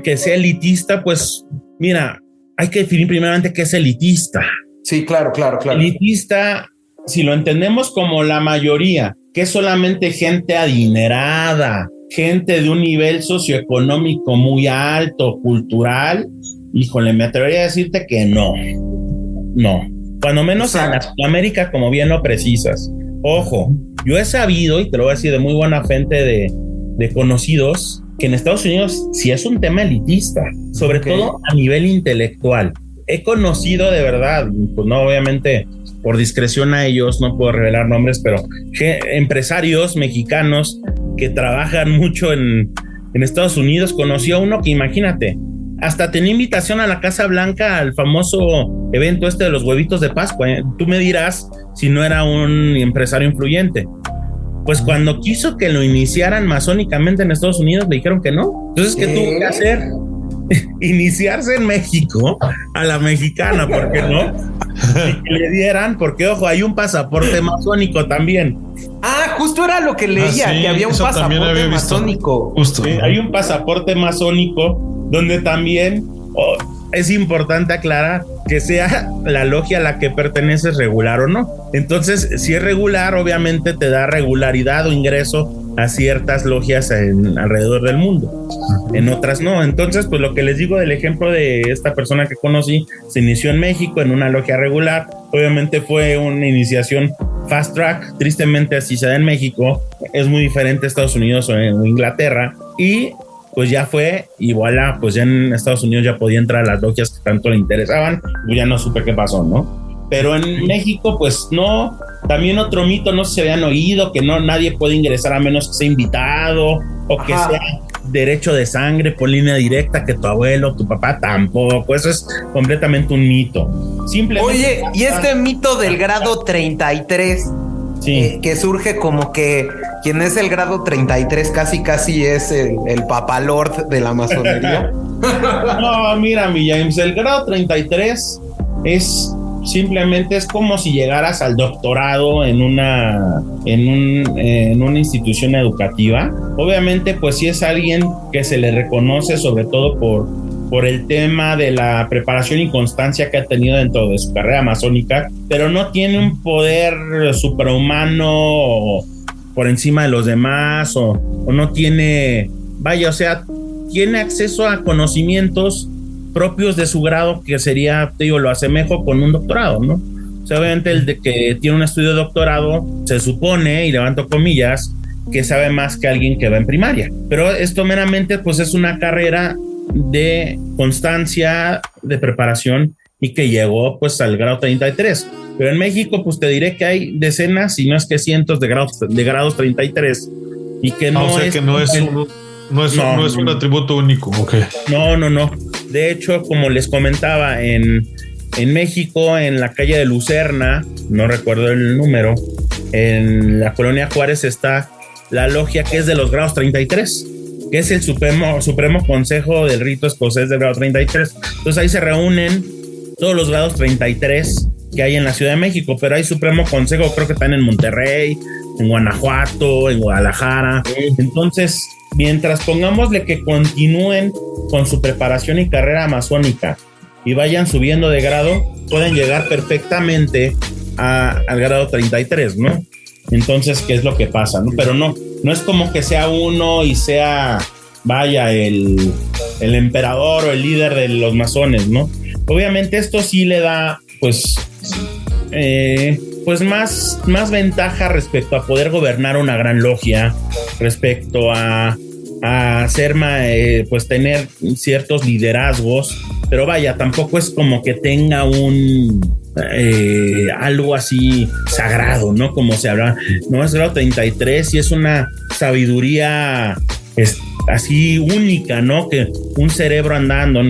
[SPEAKER 4] que sea elitista, pues mira, hay que definir primeramente qué es elitista.
[SPEAKER 1] Sí, claro.
[SPEAKER 4] Elitista, si lo entendemos como la mayoría, que es solamente gente adinerada, gente de un nivel socioeconómico muy alto, cultural, híjole, me atrevería a decirte que no. Cuando menos en Latinoamérica, como bien lo precisas. Ojo, yo he sabido, y te lo voy a decir de muy buena fuente de conocidos, que en Estados Unidos sí es un tema elitista, sobre todo a nivel intelectual. He conocido de verdad, pues no, obviamente por discreción a ellos no puedo revelar nombres, pero empresarios mexicanos que trabajan mucho en Estados Unidos. Conocí a uno que, imagínate, hasta tenía invitación a la Casa Blanca al famoso evento de los huevitos de Pascua. Tú me dirás si no era un empresario influyente. Pues cuando quiso que lo iniciaran masónicamente en Estados Unidos, le dijeron que no. Entonces, ¿qué tuvo que hacer? iniciarse en México a la mexicana, ¿por qué no? Y que le dieran, porque ojo, hay un pasaporte masónico también.
[SPEAKER 1] Ah, justo era lo que leía,
[SPEAKER 2] sí,
[SPEAKER 1] que había un pasaporte masónico.
[SPEAKER 2] Justo.
[SPEAKER 4] Sí, hay un pasaporte masónico donde también es importante aclarar que sea la logia a la que perteneces regular o no. Entonces, si es regular, obviamente te da regularidad o ingreso a ciertas logias alrededor del mundo. En otras no. Entonces, pues lo que les digo del ejemplo de esta persona que conocí, se inició en México en una logia regular. Obviamente fue una iniciación fast track. Tristemente así se da en México. Es muy diferente a Estados Unidos o Inglaterra. Y pues ya fue, y voilà, pues ya en Estados Unidos ya podía entrar a las logias que tanto le interesaban. Yo ya no supe qué pasó, ¿no? Pero en México, pues no. También otro mito, no sé si habían oído, que no, nadie puede ingresar a menos que sea invitado o que sea derecho de sangre por línea directa, que tu abuelo, tu papá, tampoco. Eso es completamente un mito. Simplemente.
[SPEAKER 1] Oye, y este mito del grado 33,
[SPEAKER 4] sí.
[SPEAKER 1] Que surge como que quien es el grado 33 casi es el papalord de la masonería.
[SPEAKER 4] No, mira, mi James, el grado 33 es como si llegaras al doctorado en una institución educativa. Obviamente, pues sí es alguien que se le reconoce sobre todo por el tema de la preparación y constancia que ha tenido dentro de su carrera masónica, pero no tiene un poder superhumano por encima de los demás o no tiene, vaya, o sea, tiene acceso a conocimientos propios de su grado, que sería, te digo, lo asemejo con un doctorado, ¿no? O sea, obviamente el de que tiene un estudio de doctorado se supone, y levanto comillas, que sabe más que alguien que va en primaria, pero esto meramente pues es una carrera de constancia, de preparación, y que llegó pues al grado 33. Pero en México pues te diré que hay decenas, si no es que cientos de grados 33, y que no,
[SPEAKER 2] o sea,
[SPEAKER 4] es
[SPEAKER 2] que no es un atributo único. Okay.
[SPEAKER 4] No. De hecho, como les comentaba, en México, en la calle de Lucerna, no recuerdo el número, en la colonia Juárez está la logia que es de los grados 33, que es el Supremo Consejo del Rito Escocés del grado 33. Entonces ahí se reúnen todos los grados 33 que hay en la Ciudad de México, pero hay Supremo Consejo, creo que están en Monterrey, en Guanajuato, en Guadalajara. Entonces, mientras pongámosle que continúen con su preparación y carrera masónica y vayan subiendo de grado, pueden llegar perfectamente al grado 33, ¿no? Entonces, ¿qué es lo que pasa, no? Pero no es como que sea uno y sea, vaya, el emperador o el líder de los masones, ¿no? Obviamente esto sí le da, pues más ventaja respecto a poder gobernar una gran logia, respecto a ser pues tener ciertos liderazgos, pero vaya, tampoco es como que tenga algo así sagrado, ¿no? Como se habla, no es grado 33 y es una sabiduría así única, ¿no? Que un cerebro andando,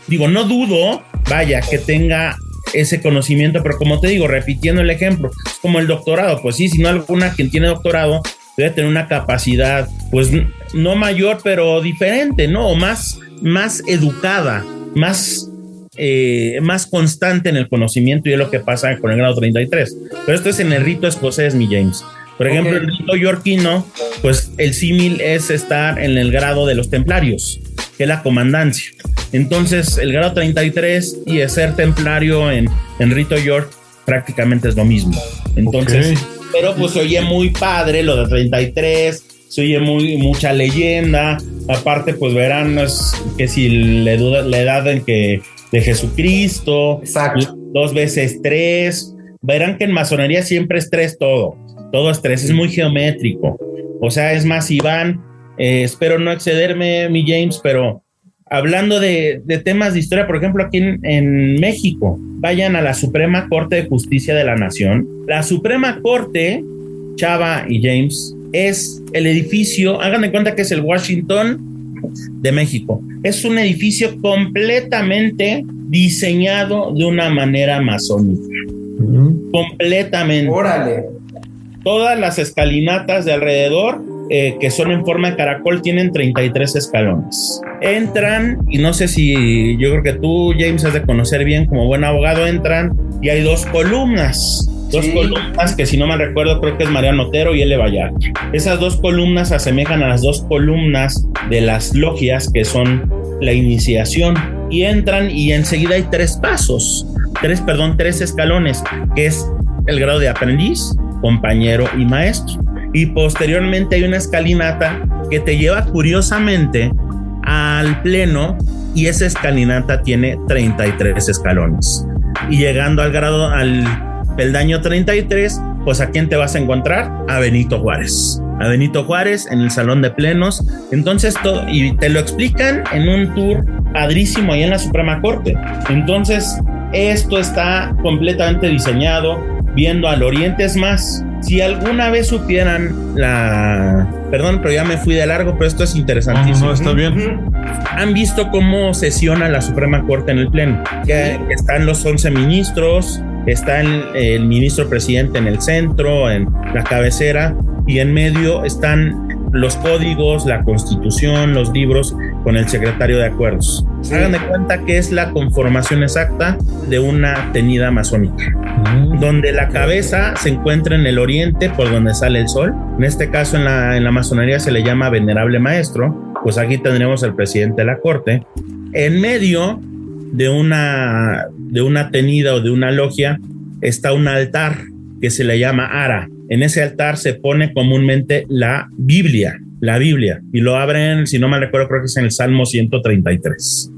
[SPEAKER 4] digo, no dudo, vaya, que tenga ese conocimiento, pero como te digo, repitiendo el ejemplo, es como el doctorado, pues sí, si no alguna, quien tiene doctorado debe tener una capacidad, pues no mayor, pero diferente, ¿no? O más educada, más constante en el conocimiento, y es lo que pasa con el grado 33. Pero esto es en el rito escocés, mi James. Por ejemplo, el rito yorquino, pues el símil es estar en el grado de los templarios, que es la comandancia. Entonces, el grado 33 y el ser templario en rito York prácticamente es lo mismo. Entonces, pero pues se oye muy padre lo de 33, se oye mucha leyenda. Aparte, pues verán que si la edad de Jesucristo,
[SPEAKER 1] exacto,
[SPEAKER 4] 2 veces 3, verán que en masonería siempre es 3 todo es 3, es muy geométrico. O sea, es más, Iván, espero no excederme, mi James, pero hablando de temas de historia, por ejemplo, aquí en México, vayan a la Suprema Corte de Justicia de la Nación. La Suprema Corte, Chava y James, es el edificio, hagan de cuenta que es el Washington de México. Es un edificio completamente diseñado de una manera masónica. Completamente.
[SPEAKER 1] Órale.
[SPEAKER 4] Todas las escalinatas de alrededor que son en forma de caracol, tienen 33 escalones. Entran, y no sé si, yo creo que tú, James, has de conocer bien como buen abogado, entran y hay dos columnas. Dos columnas que, si no me recuerdo, creo que es Mariano Otero y L. Vallarta. Esas dos columnas asemejan a las dos columnas de las logias que son la iniciación, y entran y enseguida hay tres escalones, que es el grado de aprendiz, compañero y maestro. Y posteriormente hay una escalinata que te lleva curiosamente al pleno, y esa escalinata tiene 33 escalones. Y llegando al peldaño 33, pues ¿a quién te vas a encontrar? A Benito Juárez. A Benito Juárez en el salón de plenos. Entonces todo, y te lo explican en un tour padrísimo ahí en la Suprema Corte. Entonces esto está completamente diseñado viendo al oriente. Es más, si alguna vez supieran perdón, pero ya me fui de largo, pero esto es interesantísimo.
[SPEAKER 2] No, está bien.
[SPEAKER 4] ¿Han visto cómo sesiona la Suprema Corte en el pleno? Que están los 11 ministros, está el ministro presidente en el centro, en la cabecera, y en medio están los códigos, la Constitución, los libros, con el secretario de acuerdos. Sí. Hagan de cuenta que es la conformación exacta de una tenida masónica, donde la cabeza se encuentra en el oriente, por donde sale el sol. En este caso, en la masonería se le llama venerable maestro. Pues aquí tendremos al presidente de la corte. En medio de una tenida o de una logia está un altar que se le llama ara. En ese altar se pone comúnmente la Biblia, y lo abren, si no me recuerdo, creo que es en el Salmo 133.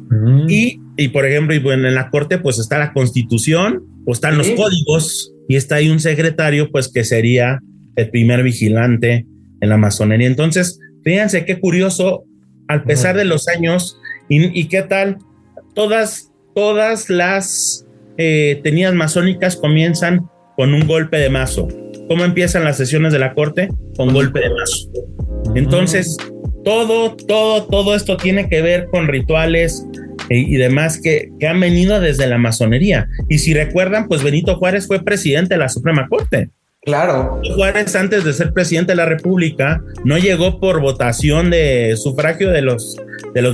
[SPEAKER 4] Y por ejemplo, en la corte pues está la Constitución, o están los códigos, y está ahí un secretario pues que sería el primer vigilante en la masonería. Entonces, fíjense qué curioso, al pesar de los años, y qué tal, todas las tenidas masónicas comienzan con un golpe de mazo. ¿Cómo empiezan las sesiones de la corte? Con golpe de mazo. Entonces, todo esto tiene que ver con rituales y demás que han venido desde la masonería. Y si recuerdan, pues Benito Juárez fue presidente de la Suprema Corte.
[SPEAKER 1] Claro.
[SPEAKER 4] Juárez, antes de ser presidente de la República, no llegó por votación de sufragio de los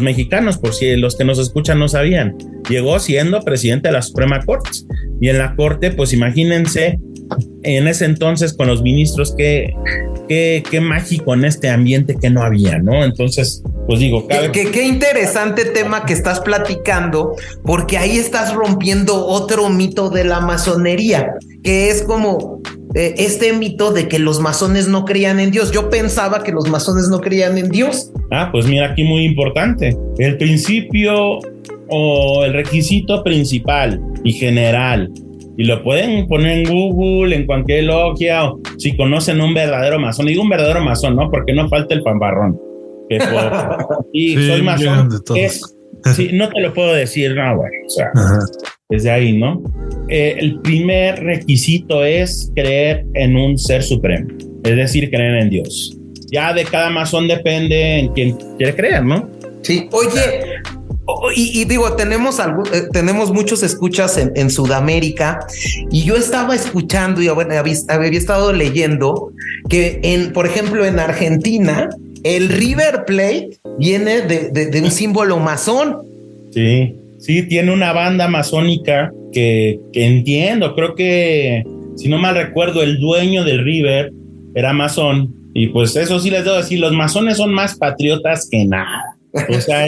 [SPEAKER 4] mexicanos, por si los que nos escuchan no sabían. Llegó siendo presidente de la Suprema Corte. Y en la Corte, pues imagínense, en ese entonces con los ministros, qué mágico en este ambiente que no había, ¿no? Entonces, pues digo,
[SPEAKER 1] qué interesante tema que estás platicando, porque ahí estás rompiendo otro mito de la masonería, que es como este mito de que los masones no creían en Dios. Yo pensaba que los masones no creían en Dios.
[SPEAKER 4] Pues mira, aquí muy importante, el principio o el requisito principal y general, y lo pueden poner en Google, en cualquier logia, o si conocen un verdadero masón. Digo un verdadero masón, ¿no? Porque no falta el pambarrón. Sí, soy masón. Sí, no te lo puedo decir, no, bueno, o sea, desde ahí, ¿no? El primer requisito es creer en un ser supremo, es decir, creer en Dios. Ya de cada masón depende en quién quiere creer, ¿no?
[SPEAKER 1] Sí, oye, y digo, tenemos muchos escuchas en Sudamérica, y yo estaba escuchando y bueno, había estado leyendo que por ejemplo, en Argentina, el River Plate viene de un símbolo masón.
[SPEAKER 4] Sí, tiene una banda masónica que entiendo, creo que, si no mal recuerdo, el dueño del River era masón, y pues eso sí les debo decir, los masones son más patriotas que nada. O sea,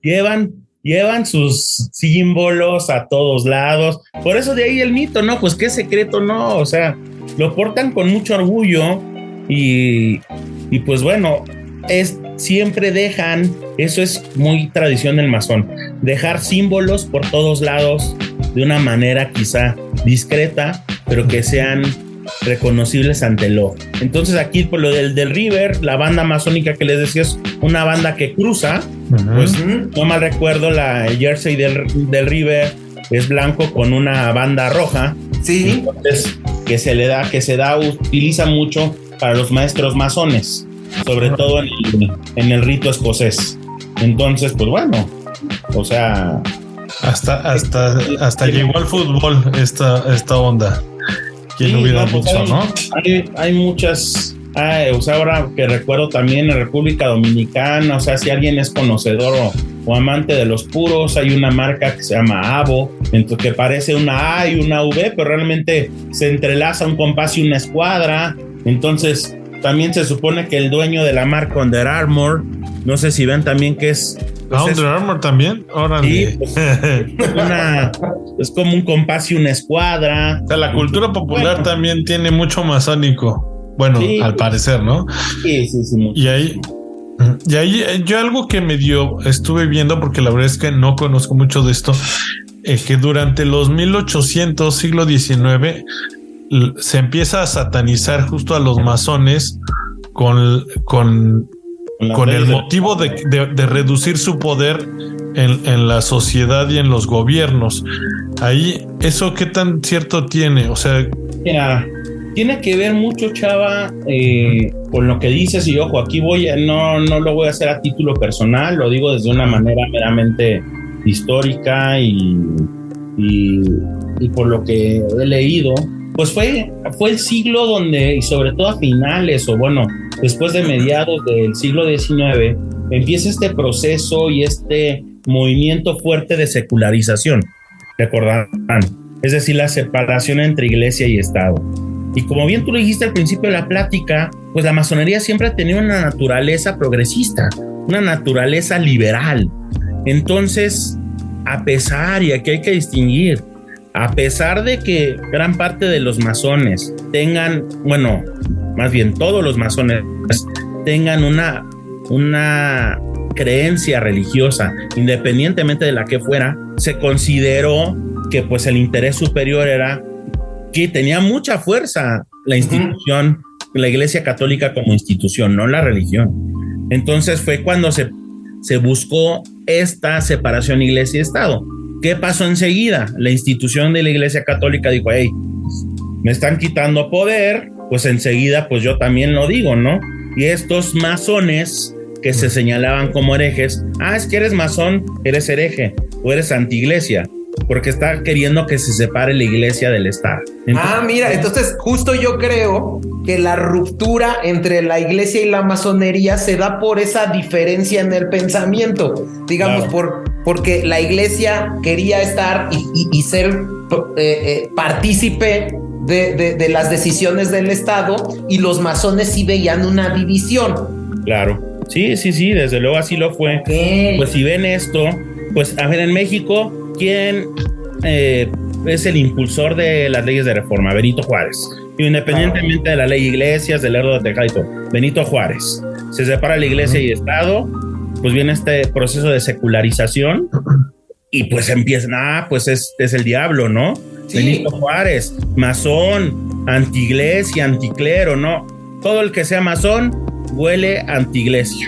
[SPEAKER 4] llevan sus símbolos a todos lados. Por eso de ahí el mito, ¿no? Pues qué secreto, no. O sea, lo portan con mucho orgullo y pues bueno, siempre dejan, eso es muy tradición del masón, dejar símbolos por todos lados de una manera quizá discreta, pero que sean reconocibles ante el ojo. Entonces aquí por lo del River, la banda masónica que les decía es una banda que cruza, pues no mal recuerdo, el jersey del River es blanco con una banda roja.
[SPEAKER 1] Sí.
[SPEAKER 4] Entonces, que se utiliza mucho para los maestros masones, sobre todo en el rito escocés. Entonces, pues bueno, o sea,
[SPEAKER 2] hasta llegó al fútbol esta onda. ¿Quién hubiera dicho, no?
[SPEAKER 4] Hay muchas O sea, ahora que recuerdo también en República Dominicana, o sea, si alguien es conocedor o amante de los puros, hay una marca que se llama Avo, que parece una A y una V, pero realmente se entrelaza un compás y una escuadra. Entonces también se supone que el dueño de la marca Under Armour, no sé si ven también que es... Pues
[SPEAKER 2] Under Armour también, órale.
[SPEAKER 4] Sí, pues, es como un compás y una escuadra.
[SPEAKER 2] O sea, la cultura popular también tiene mucho masónico. Bueno, sí, al parecer, ¿no?
[SPEAKER 4] Sí, mucho.
[SPEAKER 2] Y ahí yo algo que medio estuve viendo, porque la verdad es que no conozco mucho de esto, que durante los 1800, siglo XIX, se empieza a satanizar justo a los masones con el motivo de reducir su poder en la sociedad y en los gobiernos. Ahí, ¿eso qué tan cierto tiene? O sea...
[SPEAKER 4] Mira, tiene que ver mucho, Chava, con lo que dices, y ojo, aquí no lo voy a hacer a título personal, lo digo desde una manera meramente histórica y por lo que he leído, pues fue el siglo donde, y sobre todo a finales, o bueno, después de mediados del siglo XIX, empieza este proceso y este movimiento fuerte de secularización, recordarán, es decir, la separación entre iglesia y Estado. Y como bien tú lo dijiste al principio de la plática, pues la masonería siempre ha tenido una naturaleza progresista, una naturaleza liberal. Entonces, a pesar, y aquí hay que distinguir, a pesar de que gran parte de los masones tengan, bueno, más bien todos los masones tengan una creencia religiosa, independientemente de la que fuera, se consideró que pues el interés superior era que tenía mucha fuerza la institución, la Iglesia Católica como institución, no la religión. Entonces fue cuando se buscó esta separación Iglesia y Estado. ¿Qué pasó enseguida? La institución de la Iglesia Católica dijo, hey, me están quitando poder, pues enseguida pues yo también lo digo, ¿no? Y estos masones que se señalaban como herejes, es que eres masón, eres hereje o eres antiiglesia, porque está queriendo que se separe la iglesia del Estado.
[SPEAKER 1] Entonces, mira, entonces justo yo creo que la ruptura entre la iglesia y la masonería se da por esa diferencia en el pensamiento, digamos, claro, porque la iglesia quería estar y ser partícipe de las decisiones del Estado, y los masones sí veían una división.
[SPEAKER 4] Claro, sí, desde luego así lo fue. Okay. Pues si ven esto, pues a ver, en México, ¿quién es el impulsor de las leyes de reforma? Benito Juárez. Independientemente de la ley iglesias, del Lerdo de Tejada y todo, Benito Juárez. Se separa la iglesia y Estado, pues viene este proceso de secularización y pues empiezan, pues es el diablo, ¿no? Sí. Benito Juárez, masón, antiiglesia, anticlero, ¿no? Todo el que sea masón huele antiiglesia.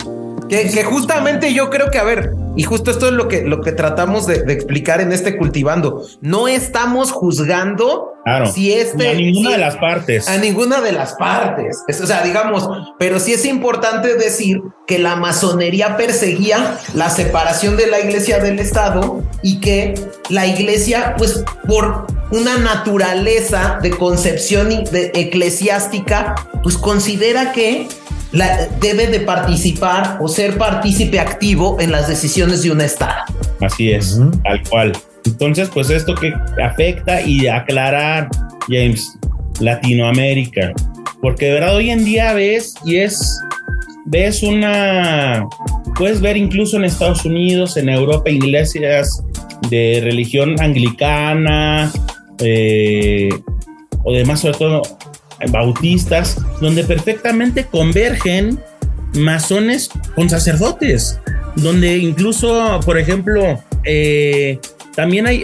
[SPEAKER 1] Que justamente yo creo que, a ver, y justo esto es lo que tratamos de explicar en este Cultivando. No estamos juzgando,
[SPEAKER 4] claro,
[SPEAKER 1] si
[SPEAKER 4] a ninguna de las partes.
[SPEAKER 1] A ninguna de las partes. O sea, digamos, pero sí es importante decir que la masonería perseguía la separación de la iglesia del Estado, y que la iglesia, pues, por una naturaleza de concepción eclesiástica, pues considera que debe de participar o ser partícipe activo en las decisiones de un Estado.
[SPEAKER 4] Así es, tal cual. Entonces, pues esto que afecta, y aclarar, James, Latinoamérica, porque de verdad hoy en día puedes ver incluso en Estados Unidos, en Europa, iglesias de religión anglicana, o demás, sobre todo bautistas, donde perfectamente convergen masones con sacerdotes, donde incluso, por ejemplo, también hay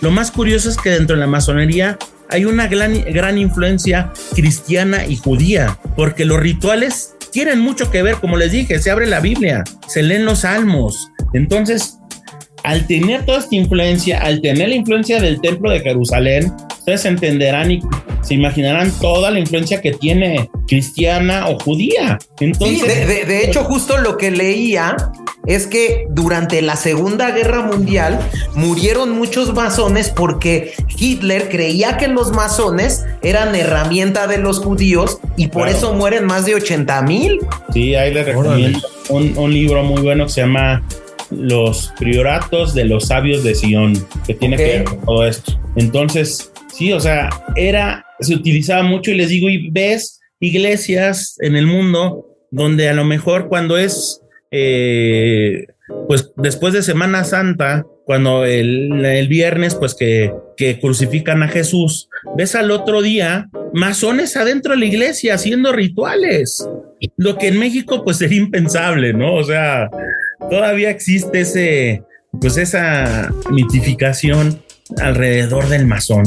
[SPEAKER 4] lo más curioso es que dentro de la masonería hay una gran influencia cristiana y judía, porque los rituales tienen mucho que ver, como les dije, se abre la Biblia, se leen los salmos. Entonces, al tener toda esta influencia, al tener la influencia del Templo de Jerusalén, ustedes entenderán y se imaginarán toda la influencia que tiene cristiana o judía. Entonces,
[SPEAKER 1] sí, de hecho, justo lo que leía es que durante la Segunda Guerra Mundial murieron muchos masones porque Hitler creía que los masones eran herramienta de los judíos y por eso mueren más de 80,000.
[SPEAKER 4] Sí, ahí les recomiendo un libro muy bueno que se llama Los Prioratos de los Sabios de Sion, que tiene que ver con todo esto. Entonces, sí, o sea, se utilizaba mucho y les digo, y ves iglesias en el mundo donde a lo mejor cuando es pues después de Semana Santa, cuando el viernes pues que crucifican a Jesús, ves al otro día masones adentro de la iglesia haciendo rituales, lo que en México pues sería impensable, ¿no? O sea, todavía existe esa mitificación alrededor del masón.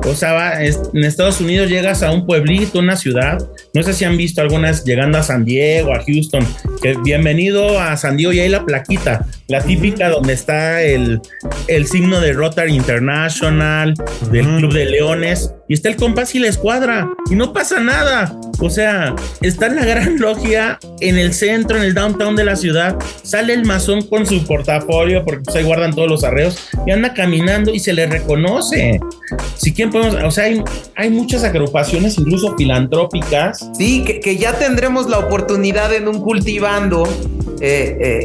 [SPEAKER 4] O sea, en Estados Unidos llegas a un pueblito, una ciudad, no sé si han visto algunas llegando a San Diego, a Houston, que bienvenido a San Diego, y hay la plaquita, la típica donde está el signo de Rotary International, del Club de Leones, y está el compás y la escuadra, y no pasa nada. O sea, está en la gran logia en el centro, en el downtown de la ciudad, sale el masón con su portafolio, porque pues ahí guardan todos los arreos, y anda caminando y se le reconoce. Si quieren podemos, o sea, hay muchas agrupaciones, incluso filantrópicas.
[SPEAKER 1] Sí, que ya tendremos la oportunidad en un Cultivando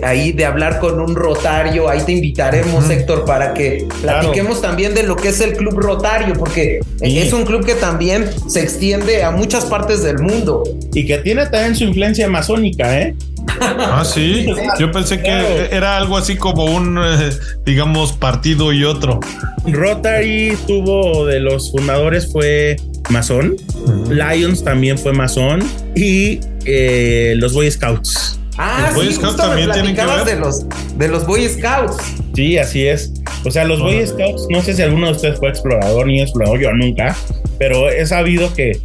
[SPEAKER 1] ahí de hablar con un rotario. Ahí te invitaremos, Héctor, para que platiquemos también de lo que es el Club Rotario, porque es un club que también se extiende a muchas partes del mundo.
[SPEAKER 4] Y que tiene también su influencia masónica, ¿eh?
[SPEAKER 2] Ah, sí. Yo pensé que era algo así como un, digamos, partido y otro.
[SPEAKER 4] Rotary tuvo, de los fundadores fue masón. Lions también fue masón. Y los Boy Scouts.
[SPEAKER 1] Los Boy Scouts también tienen que ver de los Boy Scouts.
[SPEAKER 4] Sí, así es. O sea, los Boy Scouts, no sé si alguno de ustedes fue explorador, ni explorador, yo nunca, pero he sabido que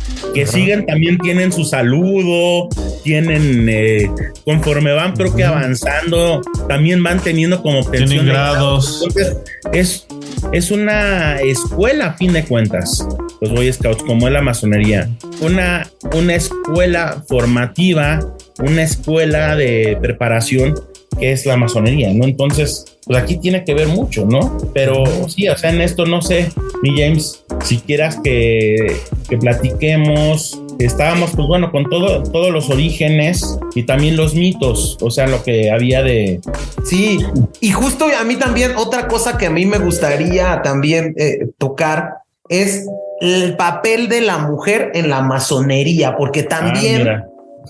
[SPEAKER 4] siguen, también tienen su saludo, tienen, conforme van creo que avanzando, también van teniendo como obtención.
[SPEAKER 2] Tienen grados.
[SPEAKER 4] Entonces, es una escuela a fin de cuentas, los Boy Scouts, como es la masonería. Una escuela formativa, una escuela de preparación que es la masonería, ¿no? Entonces, pues aquí tiene que ver mucho, ¿no? Pero sí, o sea, en esto no sé, mi James, si quieras que platiquemos. Estábamos, pues bueno, con todos los orígenes y también los mitos, o sea, lo que había de...
[SPEAKER 1] Sí, y justo a mí también otra cosa que a mí me gustaría también tocar es el papel de la mujer en la masonería, porque también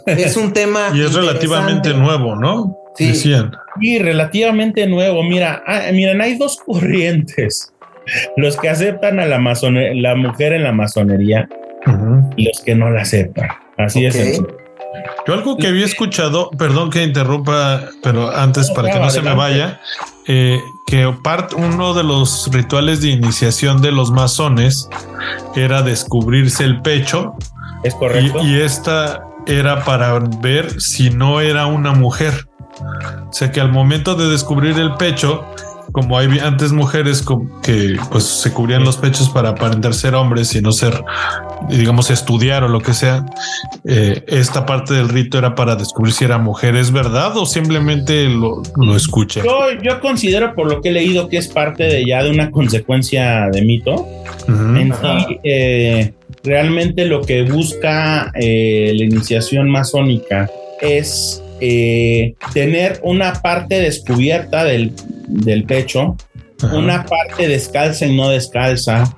[SPEAKER 1] es un tema...
[SPEAKER 2] Y es relativamente nuevo, ¿no?
[SPEAKER 1] Sí.
[SPEAKER 2] Decían.
[SPEAKER 4] Sí, relativamente nuevo. Miren, hay dos corrientes. Los que aceptan a la mujer en la masonería y los que no la aceptan. Así es.
[SPEAKER 2] Yo algo que había escuchado, perdón que interrumpa, pero antes para que no se me vaya, que uno de los rituales de iniciación de los masones era descubrirse el pecho.
[SPEAKER 4] Es correcto.
[SPEAKER 2] Y esta era para ver si no era una mujer. O sea que al momento de descubrir el pecho, como hay antes mujeres que pues se cubrían los pechos para aparentar ser hombres y no ser, digamos, estudiar o lo que sea, esta parte del rito era para descubrir si era mujer. ¿Es verdad o simplemente lo escucha?
[SPEAKER 4] Yo considero, por lo que he leído, que es parte de una consecuencia de mito. En sí, realmente lo que busca la iniciación masónica es tener una parte descubierta del pecho, una parte descalza y no descalza.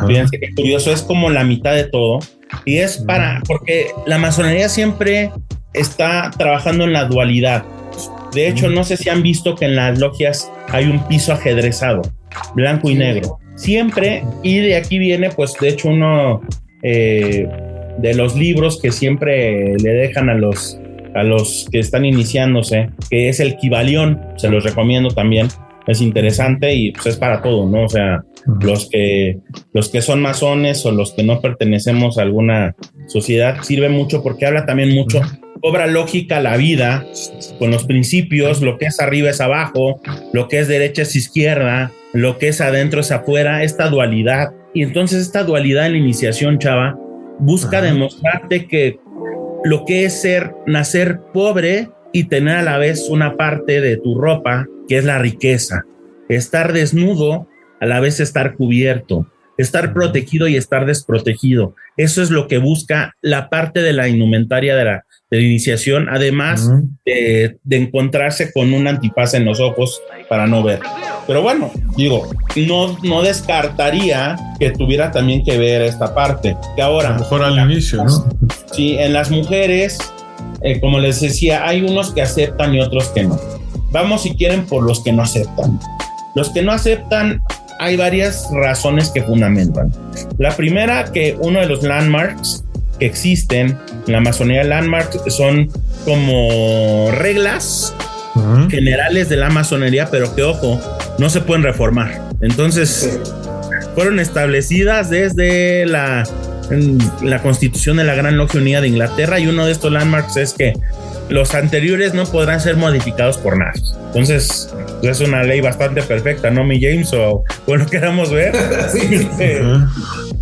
[SPEAKER 4] Fíjense qué curioso, es como la mitad de todo, y es porque la masonería siempre está trabajando en la dualidad. De hecho, no sé si han visto que en las logias hay un piso ajedrezado, blanco y negro, siempre, y de aquí viene, pues, de hecho, uno de los libros que siempre le dejan a los que están iniciándose, que es el Kybalión. Se los recomiendo también, es interesante y pues es para todo, ¿no? O sea, los que son masones o los que no pertenecemos a alguna sociedad, sirve mucho porque habla también mucho, cobra lógica la vida con los principios, lo que es arriba es abajo, lo que es derecha es izquierda, lo que es adentro es afuera, esta dualidad. Y entonces esta dualidad en la iniciación, chava, busca demostrarte que lo que es nacer pobre y tener a la vez una parte de tu ropa que es la riqueza. Estar desnudo, a la vez estar cubierto, estar protegido y estar desprotegido. Eso es lo que busca la parte de la indumentaria de la iniciación, además de encontrarse con un antifaz en los ojos para no ver. Pero bueno, digo, no descartaría que tuviera también que ver esta parte. Que ahora,
[SPEAKER 2] a lo mejor al inicio, ¿no?
[SPEAKER 4] Sí, en las mujeres, como les decía, hay unos que aceptan y otros que no. Vamos, si quieren, por los que no aceptan. Los que no aceptan, hay varias razones que fundamentan. La primera, que uno de los landmarks que existen en la masonería, landmarks son como reglas generales de la masonería, pero que, ojo, no se pueden reformar. Entonces, fueron establecidas desde la Constitución de la Gran Logia Unida de Inglaterra, y uno de estos landmarks es que los anteriores no podrán ser modificados por nadie. Entonces, es una ley bastante perfecta, ¿no, mi James? O bueno, queramos ver. Sí.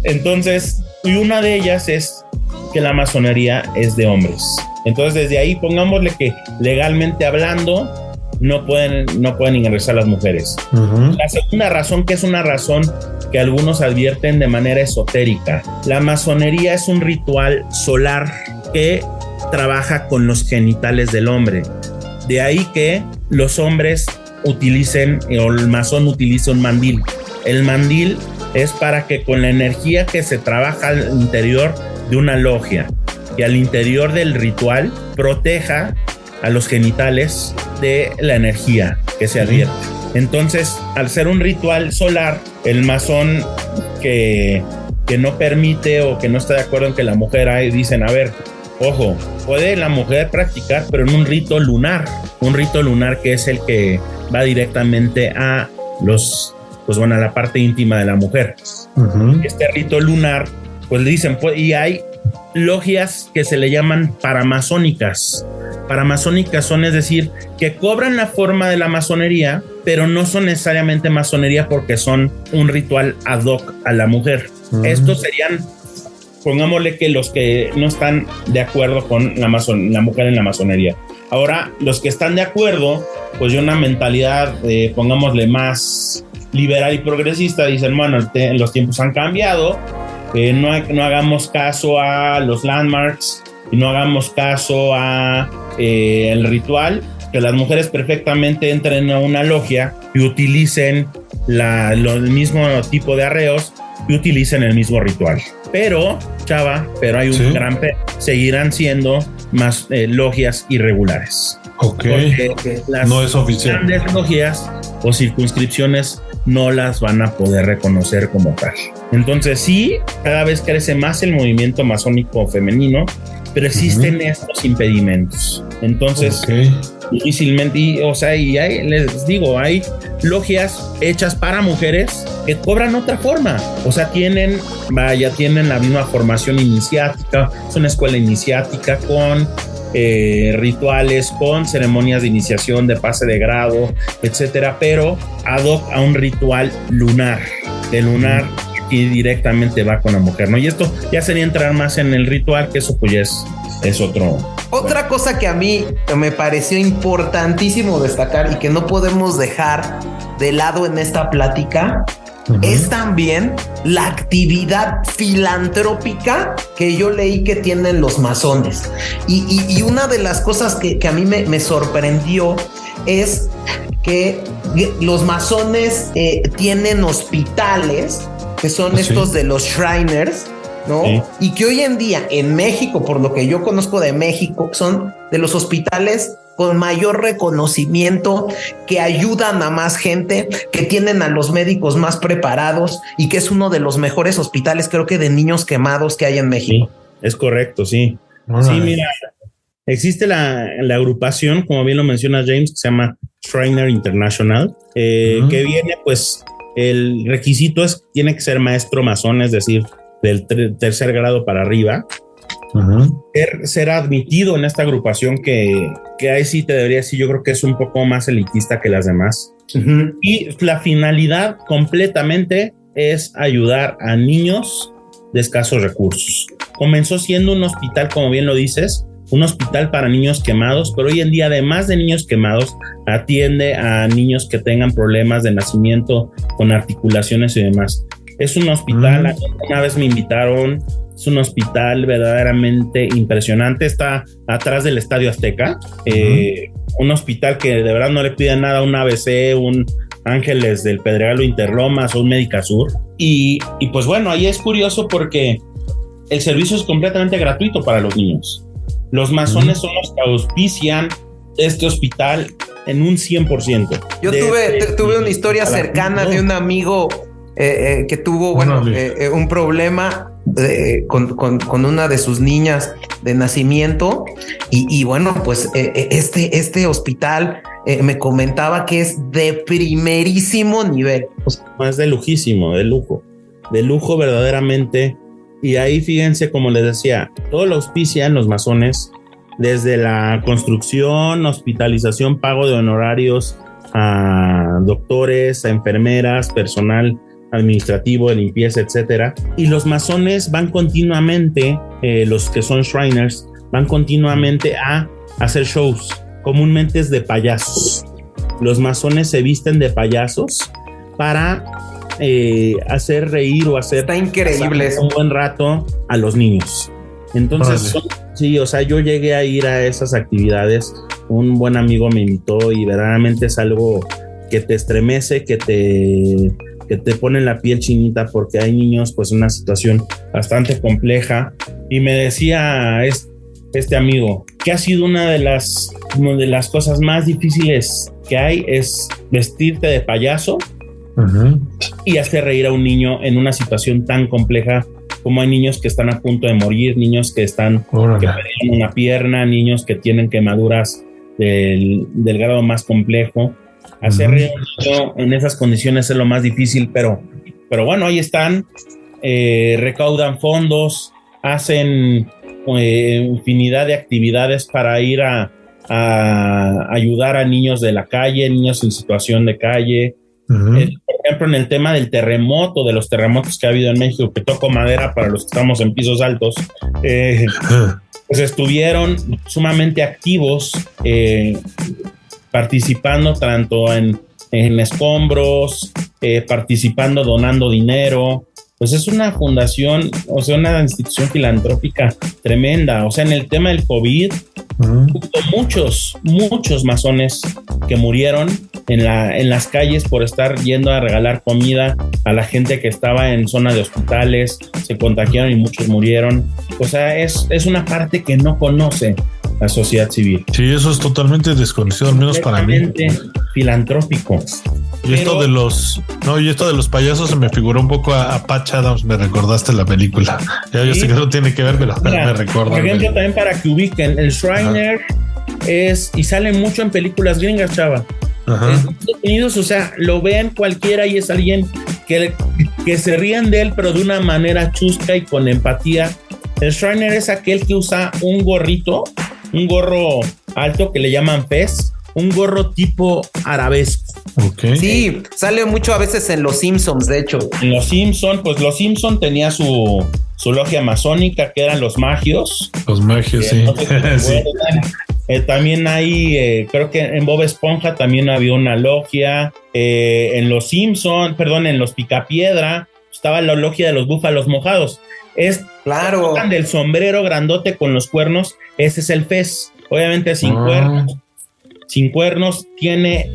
[SPEAKER 4] Entonces, y una de ellas es que la masonería es de hombres. Entonces, desde ahí, pongámosle que legalmente hablando, no pueden ingresar las mujeres. La segunda razón, que es una razón que algunos advierten de manera esotérica, la masonería es un ritual solar que trabaja con los genitales del hombre. De ahí que los hombres utilicen, o el masón utilice un mandil. El mandil es para que con la energía que se trabaja al interior de una logia y al interior del ritual, proteja a los genitales de la energía que se advierte. Entonces, al ser un ritual solar, el masón que no permite o que no está de acuerdo en que la mujer dicen, a ver, ojo, puede la mujer practicar, pero en un rito lunar que es el que va directamente a a la parte íntima de la mujer. Este rito lunar, pues le dicen, y hay logias que se le llaman paramasónicas. Paramasónicas son, es decir, que cobran la forma de la masonería, pero no son necesariamente masonería porque son un ritual ad hoc a la mujer. Estos serían, pongámosle que los que no están de acuerdo con la mujer en la masonería. Ahora, los que están de acuerdo, pues de una mentalidad, pongámosle más liberal y progresista, dicen, bueno, los tiempos han cambiado, no hagamos caso a los landmarks y no hagamos caso a el ritual, que las mujeres perfectamente entren a una logia y utilicen el mismo tipo de arreos y utilicen el mismo ritual. Pero, chava, hay un gran seguirán siendo más logias irregulares. Porque las
[SPEAKER 2] no es oficial.
[SPEAKER 4] Grandes logias o circunscripciones no las van a poder reconocer como tal. Entonces sí, cada vez crece más el movimiento masónico femenino, pero existen estos impedimentos. Entonces, difícilmente, y les digo, hay logias hechas para mujeres que cobran otra forma. O sea, tienen la misma formación iniciática, es una escuela iniciática con rituales, con ceremonias de iniciación, de pase de grado, etcétera, pero ad hoc a un ritual lunar. El lunar aquí directamente va con la mujer, ¿no? Y esto ya sería entrar más en el ritual, que eso pues ya es otro.
[SPEAKER 1] Otra cosa que a mí me pareció importantísimo destacar y que no podemos dejar de lado en esta plática es también la actividad filantrópica que yo leí que tienen los masones. Y una de las cosas que a mí me sorprendió es que los masones tienen hospitales que son estos de los Shriners, ¿no? Sí. Y que hoy en día en México, por lo que yo conozco de México, son de los hospitales con mayor reconocimiento, que ayudan a más gente, que tienen a los médicos más preparados y que es uno de los mejores hospitales, creo que de niños quemados que hay en México.
[SPEAKER 4] Sí, es correcto, sí. Sí, mira, existe la agrupación, como bien lo menciona James, que se llama Shriner International, que viene, pues, el requisito tiene que ser maestro masón, es decir, del tercer grado para arriba. Ser admitido en esta agrupación que ahí sí te debería decir, yo creo que es un poco más elitista que las demás. Y la finalidad completamente es ayudar a niños de escasos recursos. Comenzó siendo un hospital, como bien lo dices, un hospital para niños quemados, pero hoy en día, además de niños quemados, atiende a niños que tengan problemas de nacimiento con articulaciones y demás. Es un hospital, una vez me invitaron, es un hospital verdaderamente impresionante, está atrás del Estadio Azteca, un hospital que de verdad no le pide nada a un ABC, un Ángeles del Pedregal o Interlomas o un Médica Sur. Y pues bueno, ahí es curioso porque el servicio es completamente gratuito para los niños. Los masones son los que auspician este hospital en un 100%.
[SPEAKER 1] Yo tuve una historia cercana de un amigo que tuvo un problema con una de sus niñas de nacimiento y bueno, pues este hospital me comentaba que es de primerísimo nivel.
[SPEAKER 4] Es de lujísimo, de lujo verdaderamente. Y ahí fíjense, como les decía, todo lo auspician los masones, desde la construcción, hospitalización, pago de honorarios a doctores, a enfermeras, personal administrativo, de limpieza, etcétera. Y los masones van continuamente, los que son Shriners, van continuamente a hacer shows. Comúnmente es de payasos. Los masones se visten de payasos para hacer reír o hacer
[SPEAKER 1] está increíble
[SPEAKER 4] un buen rato a los niños. Entonces, sí, o sea, yo llegué a ir a esas actividades. Un buen amigo me invitó y verdaderamente es algo que te estremece, que te pone la piel chinita, porque hay niños pues en una situación bastante compleja. Y me decía este amigo que ha sido una de las cosas más difíciles que hay es vestirte de payaso y hacer reír a un niño en una situación tan compleja, como hay niños que están a punto de morir, niños que perdieron una pierna, niños que tienen quemaduras del grado más complejo. Hacer reír a un niño en esas condiciones es lo más difícil, pero bueno, ahí están, recaudan fondos, hacen infinidad de actividades para ir a ayudar a niños de la calle, niños en situación de calle. Por ejemplo, en el tema del terremoto, de los terremotos que ha habido en México, que toco madera para los que estamos en pisos altos, pues estuvieron sumamente activos, participando tanto en escombros, participando, donando dinero. Pues es una fundación, o sea, una institución filantrópica tremenda. O sea, en el tema del COVID, hubo muchos masones que murieron en las calles por estar yendo a regalar comida a la gente que estaba en zona de hospitales, se contagiaron y muchos murieron. O sea, es una parte que no conoce la sociedad civil.
[SPEAKER 2] Sí, eso es totalmente desconocido, al menos para mí.
[SPEAKER 4] Filantrópico.
[SPEAKER 2] Y esto de los payasos se me figuró un poco a Patch Adams, me recordaste la película. Ya yo sé que no tiene que ver, pero me recuerdo.
[SPEAKER 4] Por ejemplo, también para que ubiquen, el Shriner y sale mucho en películas gringas, chava. En Estados Unidos, o sea, lo vean cualquiera y es alguien que se rían de él, pero de una manera chusca y con empatía. El Shriner es aquel que usa un gorro alto que le llaman fez, un gorro tipo arabesco.
[SPEAKER 1] Okay. Sí, sale mucho a veces en Los Simpsons, de hecho.
[SPEAKER 4] En Los Simpsons, pues Los Simpsons tenía su logia masónica, que eran los magios.
[SPEAKER 2] Los magios, sí. Sí.
[SPEAKER 4] También hay, creo que en Bob Esponja también había una logia. En Los Simpsons, en Los Picapiedra, estaba la logia de los búfalos mojados.
[SPEAKER 1] Claro.
[SPEAKER 4] Del sombrero grandote con los cuernos, ese es el fez. Obviamente sin cuernos. Sin cuernos, tiene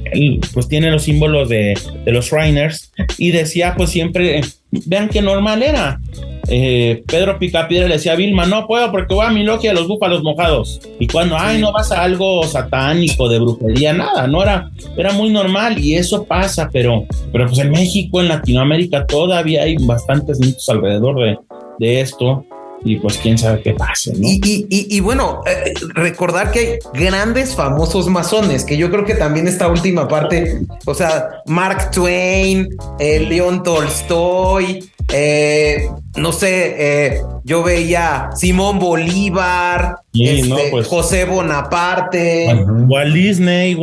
[SPEAKER 4] los símbolos de los Shriners, y decía pues siempre, vean qué normal era. Pedro Picapiedra le decía a Vilma, no puedo porque voy a mi logia de los búfalos mojados. Y cuando, no vas a algo satánico, de brujería, nada, no era muy normal, y eso pasa, pero pues en México, en Latinoamérica, todavía hay bastantes mitos alrededor de esto. Y pues quién sabe qué pase, ¿no?
[SPEAKER 1] Y bueno, recordar que hay grandes famosos masones, que yo creo que también esta última parte, o sea, Mark Twain, León Tolstoy, no sé, yo veía Simón Bolívar, José Bonaparte,
[SPEAKER 4] Walt Disney,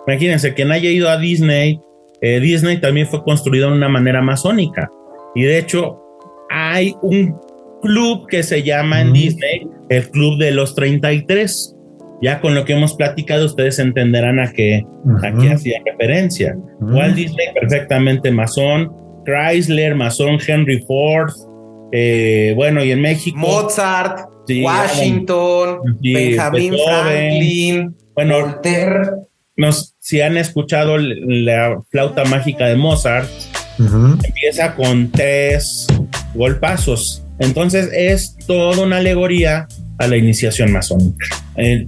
[SPEAKER 4] imagínense que no haya ido a Disney. Disney también fue construido de una manera masónica, y de hecho hay un club que se llama en Disney el Club de los 33. Ya con lo que hemos platicado, ustedes entenderán a qué hacía referencia. Walt Disney, perfectamente masón. Chrysler, masón. Henry Ford. Bueno, y en México...
[SPEAKER 1] Mozart, sí, Washington, sí, Benjamin Franklin,
[SPEAKER 4] bueno,
[SPEAKER 1] Voltaire.
[SPEAKER 4] Si han escuchado la flauta mágica de Mozart, empieza con 3 golpazos. Entonces es toda una alegoría a la iniciación masónica.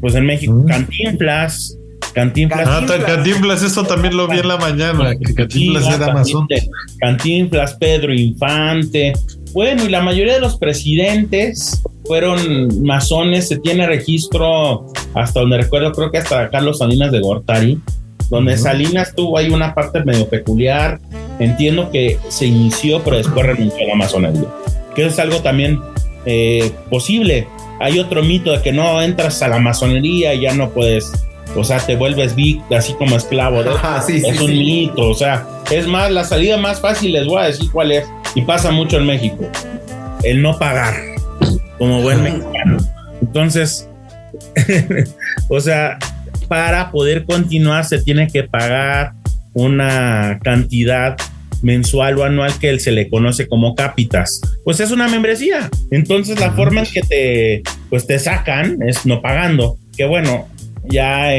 [SPEAKER 4] Pues en México, Cantinflas,
[SPEAKER 2] eso también lo vi en la mañana, que Cantinflas era masón.
[SPEAKER 4] Cantinflas, Pedro Infante. Bueno, y la mayoría de los presidentes fueron masones. Se tiene registro, hasta donde recuerdo, creo que hasta Carlos Salinas de Gortari, donde Salinas tuvo ahí una parte medio peculiar. Entiendo que se inició, pero después renunció a la masonería, que es algo también posible. Hay otro mito de que no entras a la masonería y ya no puedes, o sea, te vuelves así como esclavo. Es un mito, o sea, es más, la salida más fácil, les voy a decir cuál es, y pasa mucho en México: el no pagar, como buen mexicano. Entonces, o sea, para poder continuar se tiene que pagar una cantidad mensual o anual que se le conoce como cápitas. Pues es una membresía. Entonces la forma en que te sacan es no pagando, que bueno, ya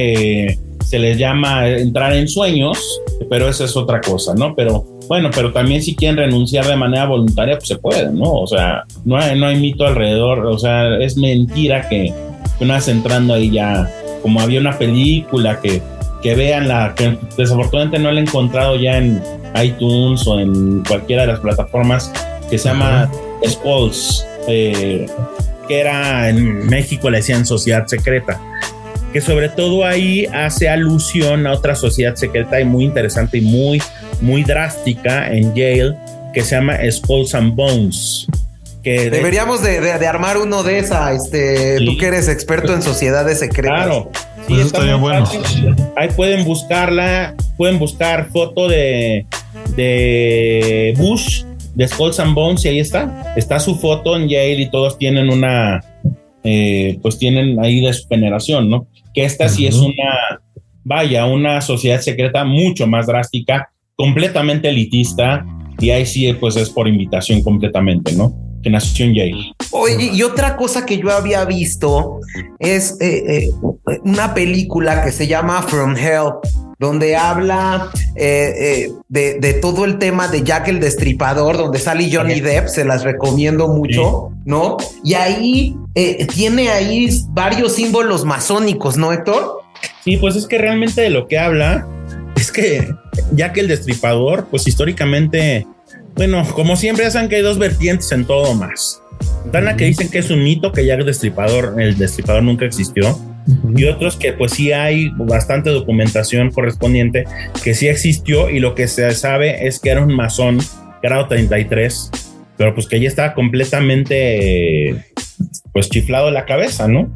[SPEAKER 4] se les llama entrar en sueños, pero eso es otra cosa, ¿no? Pero bueno, pero también si quieren renunciar de manera voluntaria, pues se puede, ¿no? O sea, no hay mito alrededor. O sea, es mentira que una vez entrando ahí ya, como había una película que vean que desafortunadamente no la he encontrado ya en iTunes o en cualquiera de las plataformas, que se llama Skulls, que era en México, le decían Sociedad Secreta, que sobre todo ahí hace alusión a otra sociedad secreta y muy interesante y muy, muy drástica en Yale, que se llama Skulls and Bones. Que
[SPEAKER 1] deberíamos de armar uno de esas, sí. Tú que eres experto en sociedades secretas.
[SPEAKER 4] Claro. Sí, está muy bueno. Ahí pueden buscar foto de Bush, de Skulls and Bones, y ahí está su foto en Yale, y todos tienen pues tienen ahí de su generación, ¿no? Que esta sí es una sociedad secreta mucho más drástica, completamente elitista, y ahí sí pues es por invitación completamente, ¿no? Que nació en Yale.
[SPEAKER 1] Oye, y otra cosa que yo había visto es una película que se llama From Hell, donde habla de todo el tema de Jack el Destripador, donde sale Johnny Depp. Se las recomiendo mucho, ¿no? Y ahí tiene ahí varios símbolos masónicos, ¿no, Héctor?
[SPEAKER 4] Sí, pues es que realmente de lo que habla es que Jack el Destripador, pues históricamente, bueno, como siempre ya saben que hay 2 vertientes en todo más. Están la que dicen que es un mito, que Jack el Destripador nunca existió, y otros que pues sí hay bastante documentación correspondiente que sí existió, y lo que se sabe es que era un masón grado 33, pero pues que ya estaba completamente pues chiflado de la cabeza, ¿no?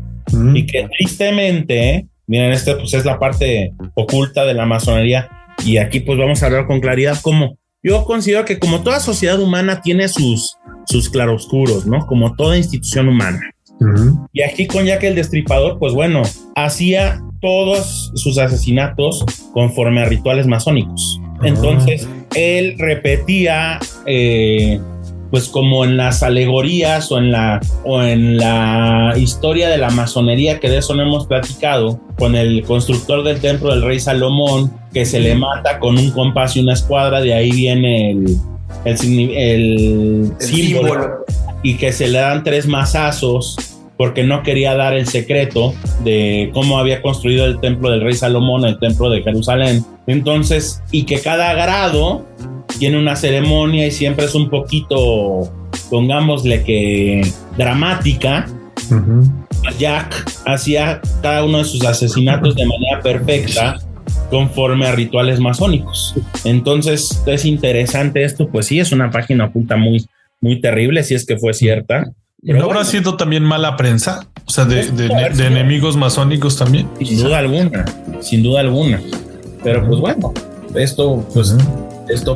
[SPEAKER 4] Y que tristemente, miren, pues es la parte oculta de la masonería, y aquí pues vamos a hablar con claridad cómo yo considero que como toda sociedad humana tiene sus claroscuros, ¿no? Como toda institución humana. Y aquí con Jack el Destripador, pues bueno, hacía todos sus asesinatos conforme a rituales masónicos. Entonces, él repetía, pues como en las alegorías o en la historia de la masonería, que de eso no hemos platicado, con el constructor del templo del rey Salomón, que se le mata con un compás y una escuadra, de ahí viene el símbolo, y que se le dan 3 mazazos porque no quería dar el secreto de cómo había construido el templo del rey Salomón, el templo de Jerusalén. Entonces, y que cada grado tiene una ceremonia y siempre es un poquito, pongámosle que dramática. Jack hacía cada uno de sus asesinatos de manera perfecta, conforme a rituales masónicos. Entonces es interesante esto. Pues sí, es una página oculta muy, muy terrible, si es que fue cierta.
[SPEAKER 2] Pero ¿no habrá sido también mala prensa? O sea, de enemigos masónicos también.
[SPEAKER 4] Sin duda alguna. Pero pues bueno, esto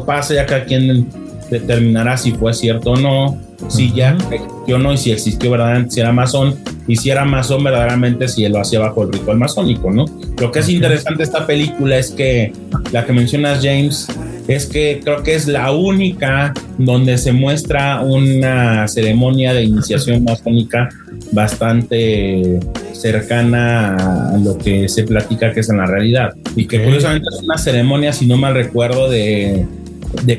[SPEAKER 4] pasa, ya cada quien determinará si fue cierto o no, si ya existió o no, y si existió verdaderamente, si era masón. y si era masón verdaderamente, si él lo hacía bajo el ritual masónico, ¿no? Lo que es interesante de esta película es que la que mencionas, James, es que creo que es la única donde se muestra una ceremonia de iniciación masónica bastante cercana a lo que se platica que es en la realidad, y que curiosamente es una ceremonia, si no mal recuerdo, de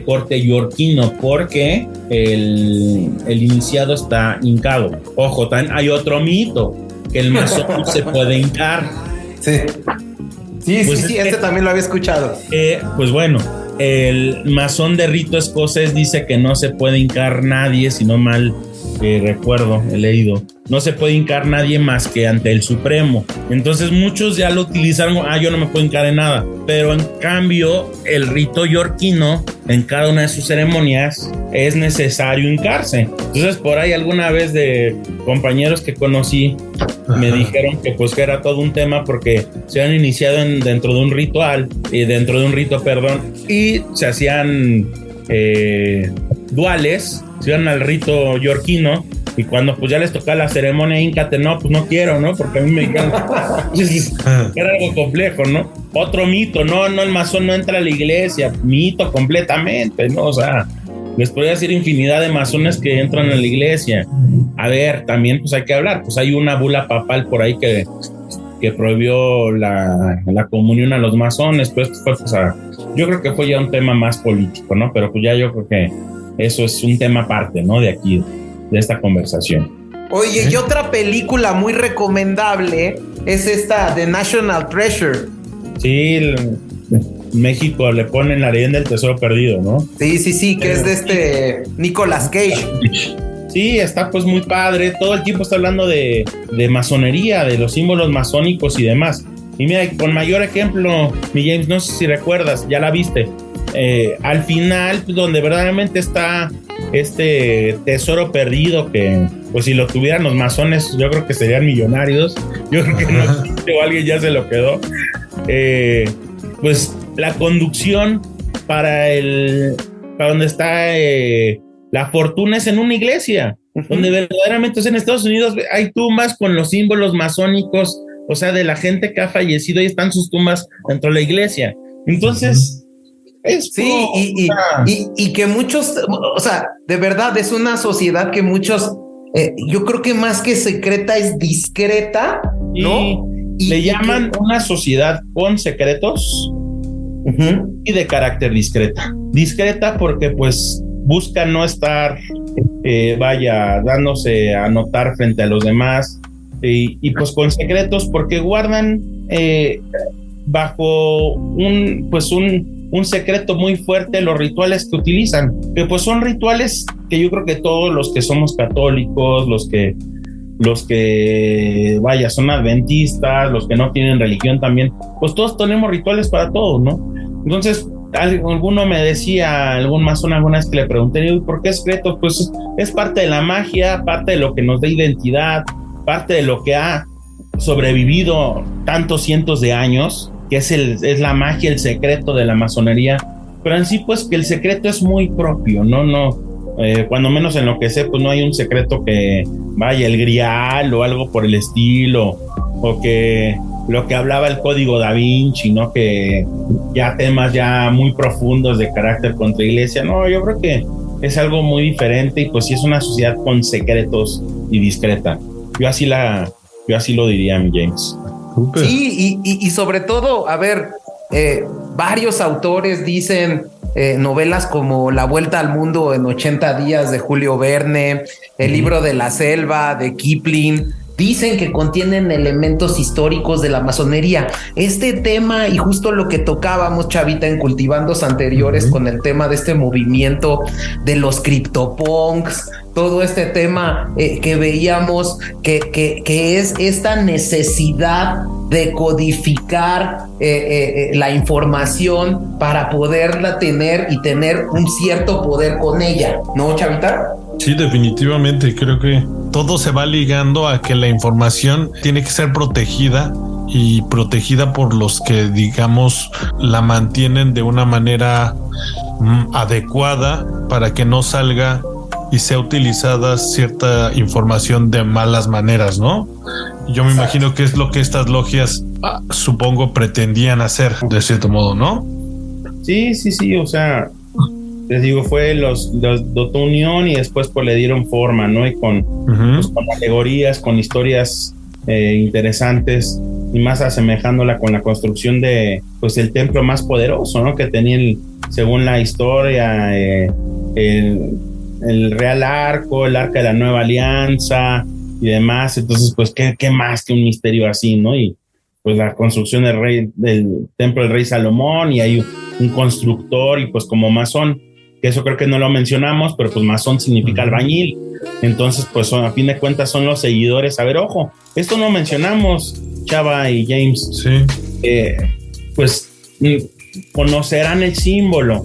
[SPEAKER 4] corte yorquino, porque el iniciado está hincado. Ojo, también hay otro mito, que el masón se puede hincar.
[SPEAKER 1] Sí, este también lo había escuchado.
[SPEAKER 4] Pues bueno, el masón de rito escocés dice que no se puede hincar nadie, si no mal recuerdo, he leído, no se puede hincar nadie más que ante el Supremo. Entonces muchos ya lo utilizaron, yo no me puedo hincar en nada, pero en cambio el rito yorquino, en cada una de sus ceremonias es necesario hincarse. Entonces por ahí alguna vez de compañeros que conocí me dijeron que pues que era todo un tema porque se han iniciado dentro de un ritual, dentro de un rito, y se hacían duales, se iban al rito yorquino, y cuando pues ya les tocaba la ceremonia híncate, no, pues no quiero, ¿no? Porque a mí me encanta. Era algo complejo, ¿no? Otro mito, no, el masón no entra a la iglesia, mito completamente, ¿no? O sea, les podría decir infinidad de masones que entran a la iglesia. A ver, también pues hay que hablar, pues hay una bula papal por ahí que prohibió la comunión a los masones, pues fue, yo creo que fue ya un tema más político, ¿no? Pero pues ya yo creo que eso es un tema aparte, ¿no? De aquí, de esta conversación.
[SPEAKER 1] Oye, y otra película muy recomendable es esta, The National Treasure.
[SPEAKER 4] Sí, México le ponen la leyenda del tesoro perdido, ¿no?
[SPEAKER 1] Sí, que es de Nicolas Cage.
[SPEAKER 4] Sí, está pues muy padre, todo el tiempo está hablando de masonería, de los símbolos masónicos y demás. Y mira, con mayor ejemplo, mi James, no sé si recuerdas, ya la viste, al final, donde verdaderamente está este tesoro perdido, que pues si lo tuvieran los masones, yo creo que serían millonarios. Yo creo que no existe, o alguien ya se lo quedó. Pues la conducción para donde está la fortuna es en una iglesia, donde verdaderamente es en Estados Unidos. Hay tumbas con los símbolos masónicos, o sea, de la gente que ha fallecido, y están sus tumbas dentro de la iglesia. Entonces,
[SPEAKER 1] y que muchos, o sea, de verdad es una sociedad que muchos, yo creo que más que secreta es discreta, ¿no?
[SPEAKER 4] Y le llaman una sociedad con secretos y de carácter discreta. Discreta porque pues busca no estar, dándose a notar frente a los demás, y pues con secretos porque guardan bajo un secreto muy fuerte los rituales que utilizan, que pues son rituales que yo creo que todos los que somos católicos, los que son adventistas, los que no tienen religión también, pues todos tenemos rituales para todo, ¿no? Entonces, alguno me decía, algún masón alguna vez que le pregunté, ¿por qué es secreto? Pues es parte de la magia, parte de lo que nos da identidad, parte de lo que ha sobrevivido tantos cientos de años, que es la magia, el secreto de la masonería. Pero en sí, pues que el secreto es muy propio, ¿no? Cuando menos en lo que sé, pues no hay un secreto que vaya el grial o algo por el estilo, o que lo que hablaba el código da Vinci, ¿no? Que ya temas ya muy profundos de carácter contra iglesia. No, yo creo que es algo muy diferente, y pues sí es una sociedad con secretos y discreta. Yo así lo diría, mi James.
[SPEAKER 2] Super.
[SPEAKER 1] Sí, y sobre todo, a ver, varios autores dicen novelas como La Vuelta al Mundo en 80 días de Julio Verne, El libro de la selva de Kipling, dicen que contienen elementos históricos de la masonería. Este tema, y justo lo que tocábamos, Chavita, en cultivandos anteriores, con el tema de este movimiento de los criptopunks, todo este tema que veíamos que es esta necesidad de codificar la información para poderla tener y tener un cierto poder con ella, ¿no, Chavita?
[SPEAKER 2] Sí, definitivamente. Creo que todo se va ligando a que la información tiene que ser protegida, y protegida por los que, digamos, la mantienen de una manera adecuada para que no salga y sea utilizada cierta información de malas maneras, ¿no? Yo me imagino que es lo que estas logias, supongo, pretendían hacer de cierto modo, ¿no?
[SPEAKER 4] Sí, o sea, les digo, fue los dotó unión y después pues le dieron forma, ¿no? Y con alegorías, con historias interesantes, y más asemejándola con la construcción de pues el templo más poderoso, ¿no? Que tenía según la historia el Real Arco, el Arca de la Nueva Alianza y demás. Entonces pues qué más que un misterio así, ¿no? Y pues la construcción del templo del rey Salomón, y hay un constructor, y pues como masón, que eso creo que no lo mencionamos, pero pues masón significa albañil. Entonces pues a fin de cuentas son los seguidores. A ver, ojo, esto no mencionamos, Chava y James.
[SPEAKER 2] Sí.
[SPEAKER 4] Pues conocerán el símbolo.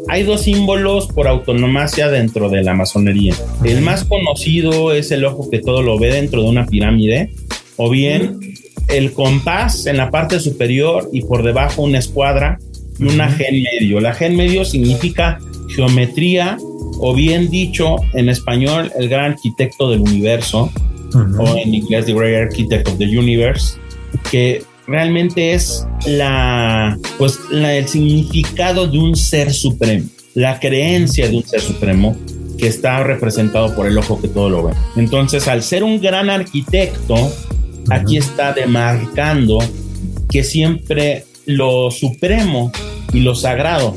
[SPEAKER 4] Hay dos símbolos por autonomacia dentro de la masonería. El más conocido es el ojo que todo lo ve dentro de una pirámide, o bien el compás en la parte superior y por debajo una escuadra y una G en medio. La G en medio significa geometría, o bien dicho en español, el gran arquitecto del universo, o en inglés, The Great Architect of the Universe, que realmente es el significado de un ser supremo, la creencia de un ser supremo que está representado por el ojo que todo lo ve. Entonces, al ser un gran arquitecto, aquí está demarcando que siempre lo supremo y lo sagrado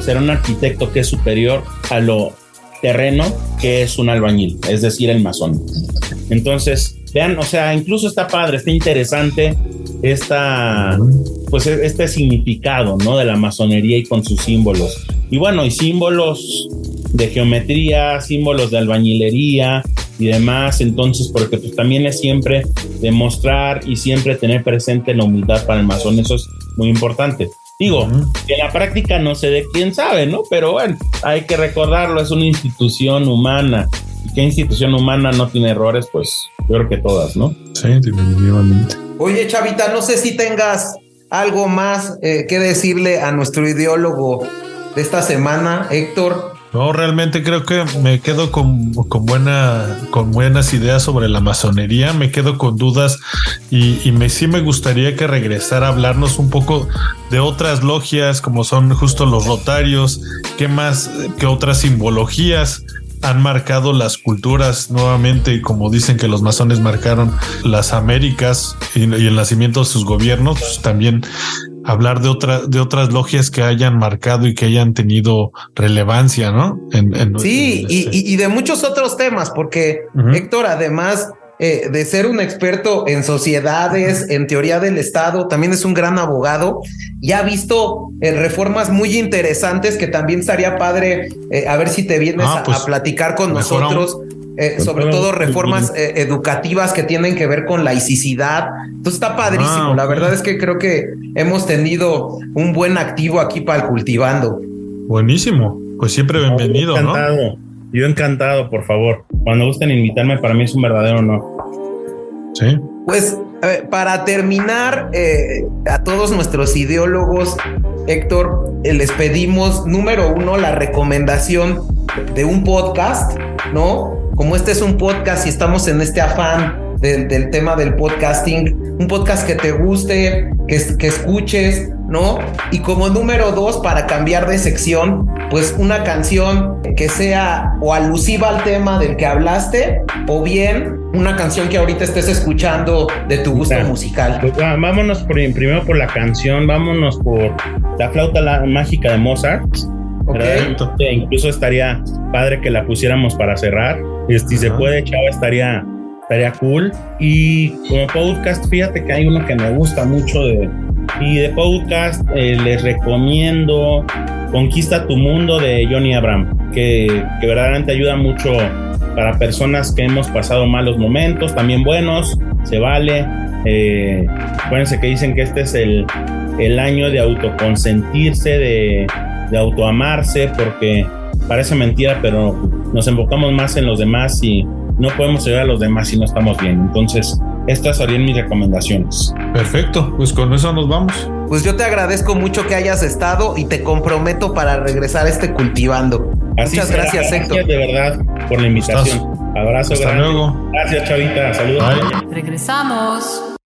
[SPEAKER 4] será un arquitecto que es superior a lo terreno, que es un albañil, es decir, el masón. Entonces, vean, o sea, incluso está padre, está interesante este significado, ¿no? De la masonería y con sus símbolos. Y bueno, y símbolos de geometría, símbolos de albañilería y demás. Entonces, porque pues también es siempre demostrar y siempre tener presente la humildad para el masón. Eso es muy importante. Digo, que en la práctica no sé de quién sabe, ¿no? Pero bueno, hay que recordarlo, es una institución humana. ¿Y qué institución humana no tiene errores? Pues yo creo que todas, ¿no?
[SPEAKER 2] Sí, definitivamente.
[SPEAKER 1] Oye, Chavita, no sé si tengas algo más que decirle a nuestro ideólogo de esta semana, Héctor.
[SPEAKER 2] No, realmente creo que me quedo con buenas ideas sobre la masonería. Me quedo con dudas y sí me gustaría que regresara a hablarnos un poco de otras logias, como son justo los rotarios, qué otras simbologías han marcado las culturas nuevamente, y como dicen que los masones marcaron las Américas y el nacimiento de sus gobiernos, pues también hablar de otras logias que hayan marcado y que hayan tenido relevancia, ¿no?
[SPEAKER 1] Sí, y de muchos otros temas, porque Héctor, además de ser un experto en sociedades, en teoría del Estado, también es un gran abogado y ha visto reformas muy interesantes que también estaría padre a ver si te vienes a platicar con nosotros. Sobre todo reformas educativas que tienen que ver con laicidad. Entonces está padrísimo. La verdad es que creo que hemos tenido un buen activo aquí para el Cultivando.
[SPEAKER 2] Buenísimo. Pues siempre bienvenido,
[SPEAKER 4] encantado, ¿no? Yo encantado, por favor. Cuando gusten invitarme, para mí es un verdadero honor.
[SPEAKER 2] Sí.
[SPEAKER 1] Pues para terminar, a todos nuestros ideólogos, Héctor, les pedimos, número 1, la recomendación de un podcast, ¿no? Como este es un podcast y estamos en este afán del tema del podcasting, un podcast que te guste, que escuches, ¿no? Y como número 2, para cambiar de sección, pues una canción que sea o alusiva al tema del que hablaste, o bien una canción que ahorita estés escuchando de tu gusto musical.
[SPEAKER 4] Pues vámonos primero por la canción, vámonos por La flauta mágica de Mozart.
[SPEAKER 1] Okay.
[SPEAKER 4] Incluso estaría padre que la pusiéramos para cerrar. Si se puede, Chava, estaría cool. Y como podcast, fíjate que hay uno que me gusta mucho de podcast, les recomiendo Conquista tu Mundo de Johnny Abraham, que verdaderamente ayuda mucho para personas que hemos pasado malos momentos, también buenos, se vale. Acuérdense que dicen que este es el año de autoconsentirse, de autoamarse, porque parece mentira, pero nos enfocamos más en los demás y no podemos ayudar a los demás si no estamos bien. Entonces, estas serían mis recomendaciones.
[SPEAKER 2] Perfecto, pues con eso nos vamos.
[SPEAKER 1] Pues yo te agradezco mucho que hayas estado y te comprometo para regresar a este Cultivando.
[SPEAKER 4] Así
[SPEAKER 1] Muchas
[SPEAKER 4] será.
[SPEAKER 1] gracias, Héctor.
[SPEAKER 4] De verdad por la invitación. Abrazo
[SPEAKER 2] Hasta
[SPEAKER 4] grande.
[SPEAKER 2] luego.
[SPEAKER 4] Gracias, Chavita. Saludos.
[SPEAKER 2] Bye.
[SPEAKER 3] Regresamos.